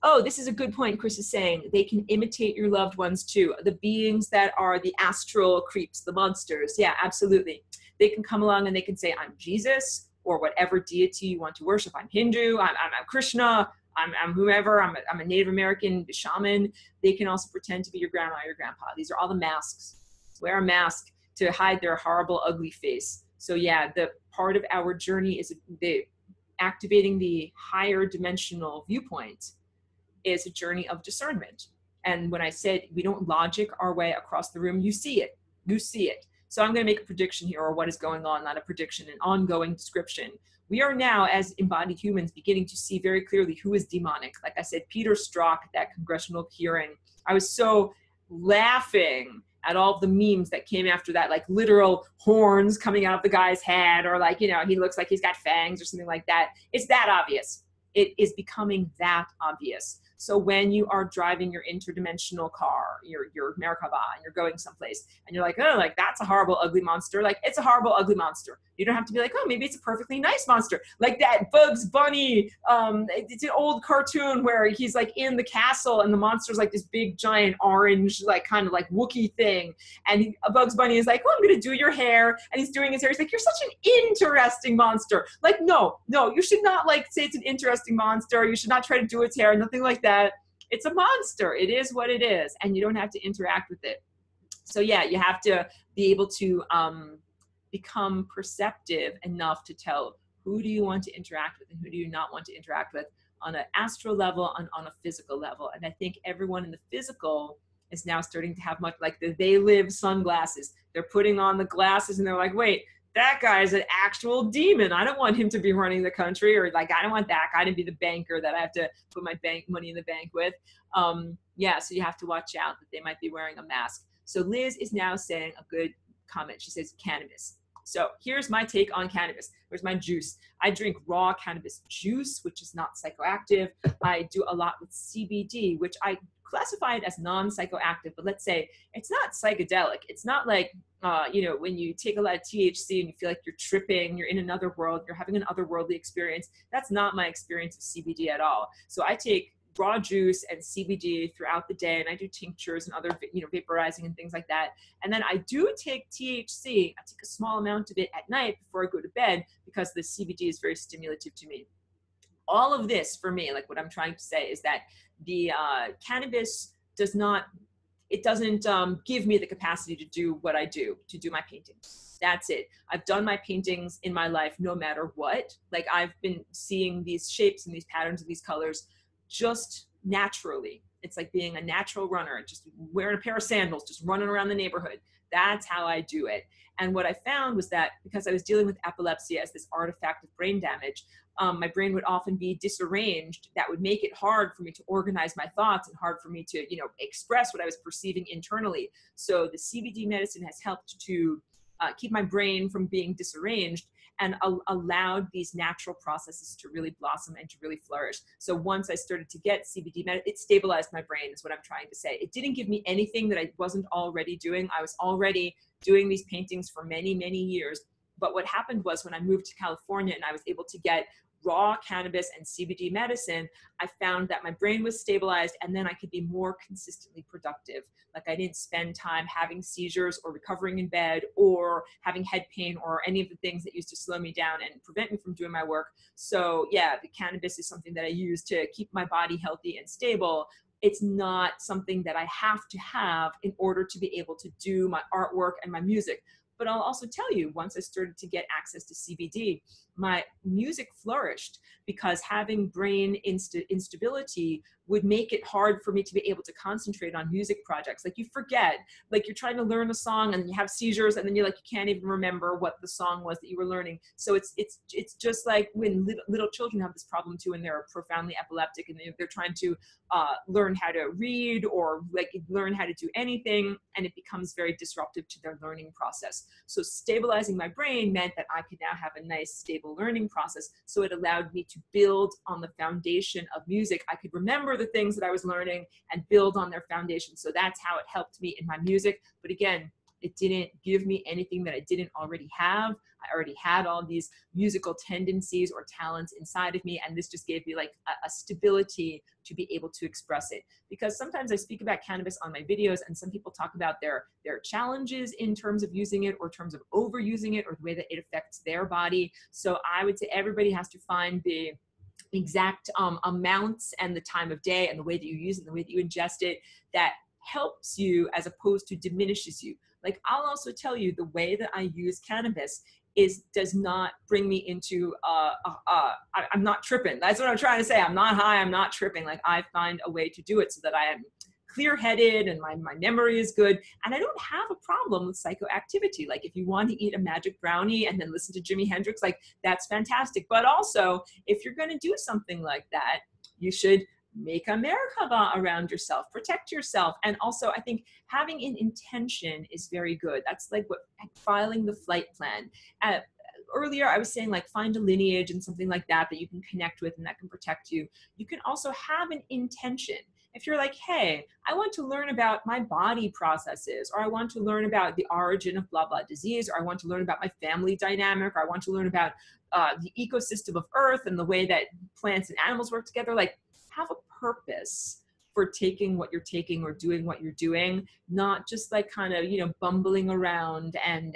Oh, this is a good point. Chris is saying they can imitate your loved ones too. The beings that are the astral creeps, the monsters. Yeah, absolutely. They can come along and they can say, I'm Jesus, or whatever deity you want to worship. I'm Hindu, I'm Krishna, I'm whoever, I'm a Native American shaman. They can also pretend to be your grandma, your grandpa. These are all the masks. Wear a mask to hide their horrible, ugly face. So yeah, the part of our journey is activating the higher dimensional viewpoint is a journey of discernment. And when I said we don't logic our way across the room, you see it. You see it. So I'm going to make a prediction here, or what is going on, not a prediction, an ongoing description. We are now, as embodied humans, beginning to see very clearly who is demonic. Like I said, Peter Strzok at that congressional hearing, I was so laughing at all of the memes that came after that, like literal horns coming out of the guy's head, or like, he looks like he's got fangs or something like that. It's that obvious. It is becoming that obvious. So when you are driving your interdimensional car, your Merkabah, and you're going someplace, and you're like, oh, like that's a horrible, ugly monster. Like it's a horrible, ugly monster. You don't have to be like, oh, maybe it's a perfectly nice monster. Like that Bugs Bunny, it's an old cartoon where he's like in the castle, and the monster's like this big, giant, orange, like kind of like Wookiee thing. And Bugs Bunny is like, oh, I'm going to do your hair. And he's doing his hair. He's like, you're such an interesting monster. Like, no, you should not like say it's an interesting monster. You should not try to do its hair, nothing like that. It's a monster. It is what it is, and you don't have to interact with it. So yeah, you have to be able to become perceptive enough to tell who do you want to interact with and who do you not want to interact with on an astral level and on a physical level. And I think everyone in the physical is now starting to have much like the They Live sunglasses. They're putting on the glasses and they're like, wait, that guy's an actual demon. I don't want him to be running the country, or like, I don't want that guy to be the banker that I have to put my bank money in the bank with. Yeah, so you have to watch out that they might be wearing a mask. So Liz is now saying a good comment. She says cannabis. So here's my take on cannabis. Here's my juice. I drink raw cannabis juice, which is not psychoactive. I do a lot with CBD, which I classify it as non-psychoactive, but let's say it's not psychedelic. It's not like, when you take a lot of THC and you feel like you're tripping, you're in another world, you're having an otherworldly experience. That's not my experience of CBD at all. So I take raw juice and CBD throughout the day, and I do tinctures and other, vaporizing and things like that. And then I do take THC. I take a small amount of it at night before I go to bed because the CBD is very stimulative to me. All of this for me, like what I'm trying to say is that the cannabis doesn't give me the capacity to do what I do, to do my paintings. That's it. I've done my paintings in my life no matter what. Like I've been seeing these shapes and these patterns and these colors just naturally. It's like being a natural runner, just wearing a pair of sandals, just running around the neighborhood. That's how I do it. And what I found was that because I was dealing with epilepsy as this artifact of brain damage, my brain would often be disarranged. That would make it hard for me to organize my thoughts and hard for me to, express what I was perceiving internally. So the CBD medicine has helped to keep my brain from being disarranged. and allowed these natural processes to really blossom and to really flourish. So once I started to get CBD, it stabilized my brain is what I'm trying to say. It didn't give me anything that I wasn't already doing. I was already doing these paintings for many, many years. But what happened was when I moved to California and I was able to get raw cannabis and CBD medicine, I found that my brain was stabilized and then I could be more consistently productive. Like I didn't spend time having seizures or recovering in bed or having head pain or any of the things that used to slow me down and prevent me from doing my work. So yeah, the cannabis is something that I use to keep my body healthy and stable. It's not something that I have to have in order to be able to do my artwork and my music. But I'll also tell you, once I started to get access to CBD, my music flourished because having brain instability would make it hard for me to be able to concentrate on music projects. Like you forget, like you're trying to learn a song and you have seizures and then you're like, you can't even remember what the song was that you were learning. So it's just like when little children have this problem too, and they're profoundly epileptic and they're trying to learn how to read or like learn how to do anything, and it becomes very disruptive to their learning process. So stabilizing my brain meant that I could now have a nice stable learning process. So it allowed me to build on the foundation of music. I could remember the things that I was learning and build on their foundation. So that's how it helped me in my music. But again, it didn't give me anything that I didn't already have. I already had all these musical tendencies or talents inside of me, and this just gave me like a stability to be able to express it. Because sometimes I speak about cannabis on my videos, and some people talk about their challenges in terms of using it or terms of overusing it or the way that it affects their body. So I would say everybody has to find the exact amounts and the time of day and the way that you use it, and the way that you ingest it that helps you as opposed to diminishes you. Like I'll also tell you the way that I use cannabis does not bring me into I'm not tripping. That's what I'm trying to say. I'm not high, I'm not tripping. Like I find a way to do it so that I am clear-headed and my memory is good, and I don't have a problem with psychoactivity. Like if you want to eat a magic brownie and then listen to Jimi Hendrix, like that's fantastic. But also if you're going to do something like that, you should make a merkaba around yourself, protect yourself. And also I think having an intention is very good. That's like what filing the flight plan. Earlier I was saying like find a lineage and something like that that you can connect with and that can protect you. You can also have an intention. If you're like, hey, I want to learn about my body processes, or I want to learn about the origin of blah, blah disease, or I want to learn about my family dynamic, or I want to learn about the ecosystem of Earth and the way that plants and animals work together, like have a purpose for taking what you're taking or doing what you're doing, not just like kind of, bumbling around and,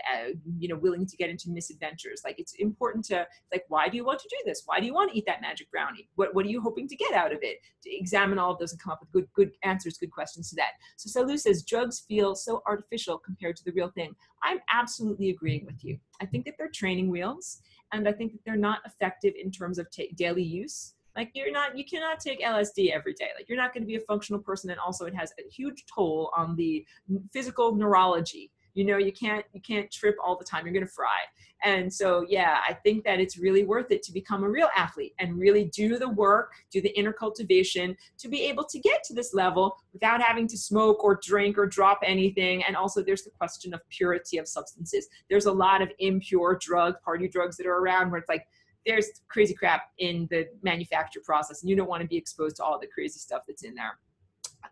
willing to get into misadventures. Like it's important to like, why do you want to do this? Why do you want to eat that magic brownie? What are you hoping to get out of it? To examine all of those and come up with good answers, good questions to that. So Salu says, drugs feel so artificial compared to the real thing. I'm absolutely agreeing with you. I think that they're training wheels, and I think that they're not effective in terms of daily use. Like you cannot take LSD every day. Like you're not going to be a functional person. And also it has a huge toll on the physical neurology. You can't trip all the time. You're going to fry. And so, yeah, I think that it's really worth it to become a real athlete and really do the work, do the inner cultivation to be able to get to this level without having to smoke or drink or drop anything. And also there's the question of purity of substances. There's a lot of impure party drugs that are around where it's like, there's crazy crap in the manufacture process, and you don't want to be exposed to all the crazy stuff that's in there.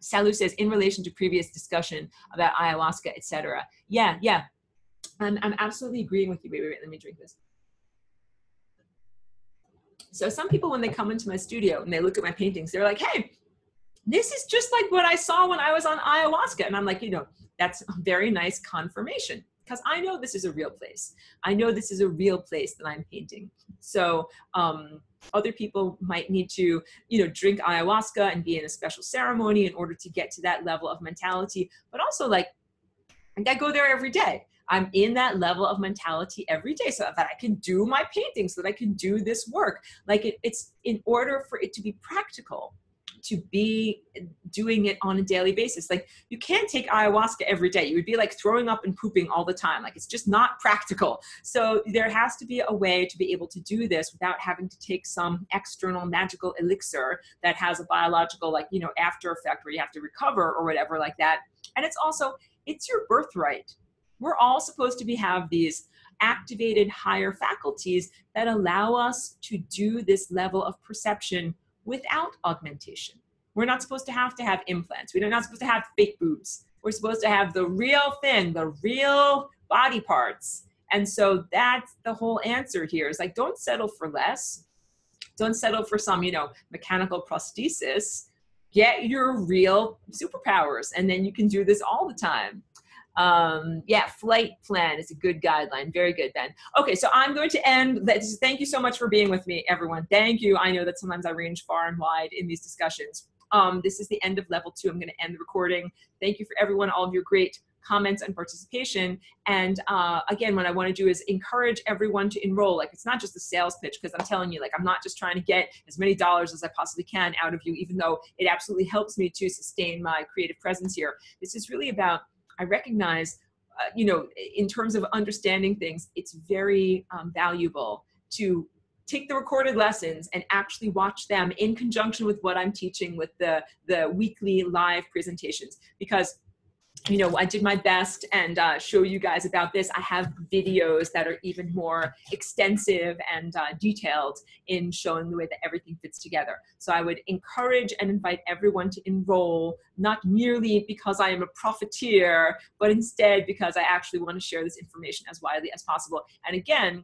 Salu says, in relation to previous discussion about ayahuasca, etc. Yeah. I'm absolutely agreeing with you. Wait, let me drink this. So some people, when they come into my studio and they look at my paintings, they're like, hey, this is just like what I saw when I was on ayahuasca. And I'm like, that's a very nice confirmation, because I know this is a real place. I know this is a real place that I'm painting. So other people might need to, drink ayahuasca and be in a special ceremony in order to get to that level of mentality. But also like, I go there every day. I'm in that level of mentality every day so that I can do my painting, so that I can do this work. Like it's in order for it to be practical, to be doing it on a daily basis. Like you can't take ayahuasca every day. You would be like throwing up and pooping all the time. Like it's just not practical. So there has to be a way to be able to do this without having to take some external magical elixir that has a biological, after effect where you have to recover or whatever like that. And it's your birthright. We're all supposed to have these activated higher faculties that allow us to do this level of perception without augmentation. We're not supposed to have implants. We're not supposed to have fake boobs. We're supposed to have the real thing, the real body parts. And so that's the whole answer here, is like, don't settle for less. Don't settle for some, mechanical prosthesis. Get your real superpowers, and then you can do this all the time. Yeah, flight plan is a good guideline. Very good, Ben. Okay, so I'm going to end. Thank you so much for being with me, everyone. Thank you. I know that sometimes I range far and wide in these discussions. This is the end of level 2. I'm going to end the recording. Thank you for everyone, all of your great comments and participation. And again, what I want to do is encourage everyone to enroll. Like, it's not just a sales pitch, because I'm telling you, like, I'm not just trying to get as many dollars as I possibly can out of you, even though it absolutely helps me to sustain my creative presence here. This is really about, I recognize, in terms of understanding things, it's very valuable to take the recorded lessons and actually watch them in conjunction with what I'm teaching with the weekly live presentations, because I did my best and show you guys about this. I have videos that are even more extensive and detailed in showing the way that everything fits together. So I would encourage and invite everyone to enroll, not merely because I am a profiteer, but instead because I actually want to share this information as widely as possible. And again,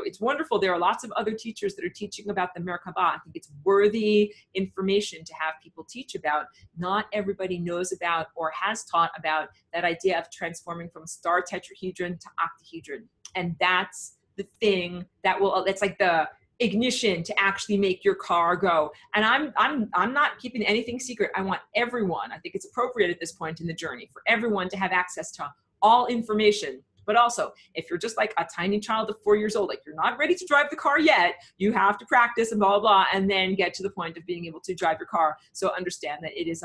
it's wonderful. There are lots of other teachers that are teaching about the Merkabah. I think it's worthy information to have people teach about. Not everybody knows about or has taught about that idea of transforming from star tetrahedron to octahedron. And that's the thing that it's like the ignition to actually make your car go. And I'm not keeping anything secret. I want everyone, I think it's appropriate at this point in the journey for everyone to have access to all information. But also, if you're just like a tiny child of 4 years old, like you're not ready to drive the car yet, you have to practice and blah, blah, blah, and then get to the point of being able to drive your car. So understand that it is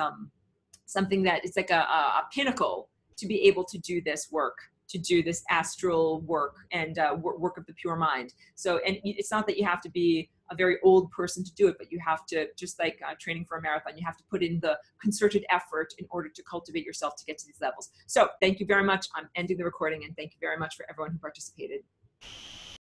something that it's like a pinnacle to be able to do this work, to do this astral work and work of the pure mind. So, and it's not that you have to be a very old person to do it, but you have to, just like training for a marathon, you have to put in the concerted effort in order to cultivate yourself to get to these levels. So thank you very much. I'm ending the recording, and thank you very much for everyone who participated.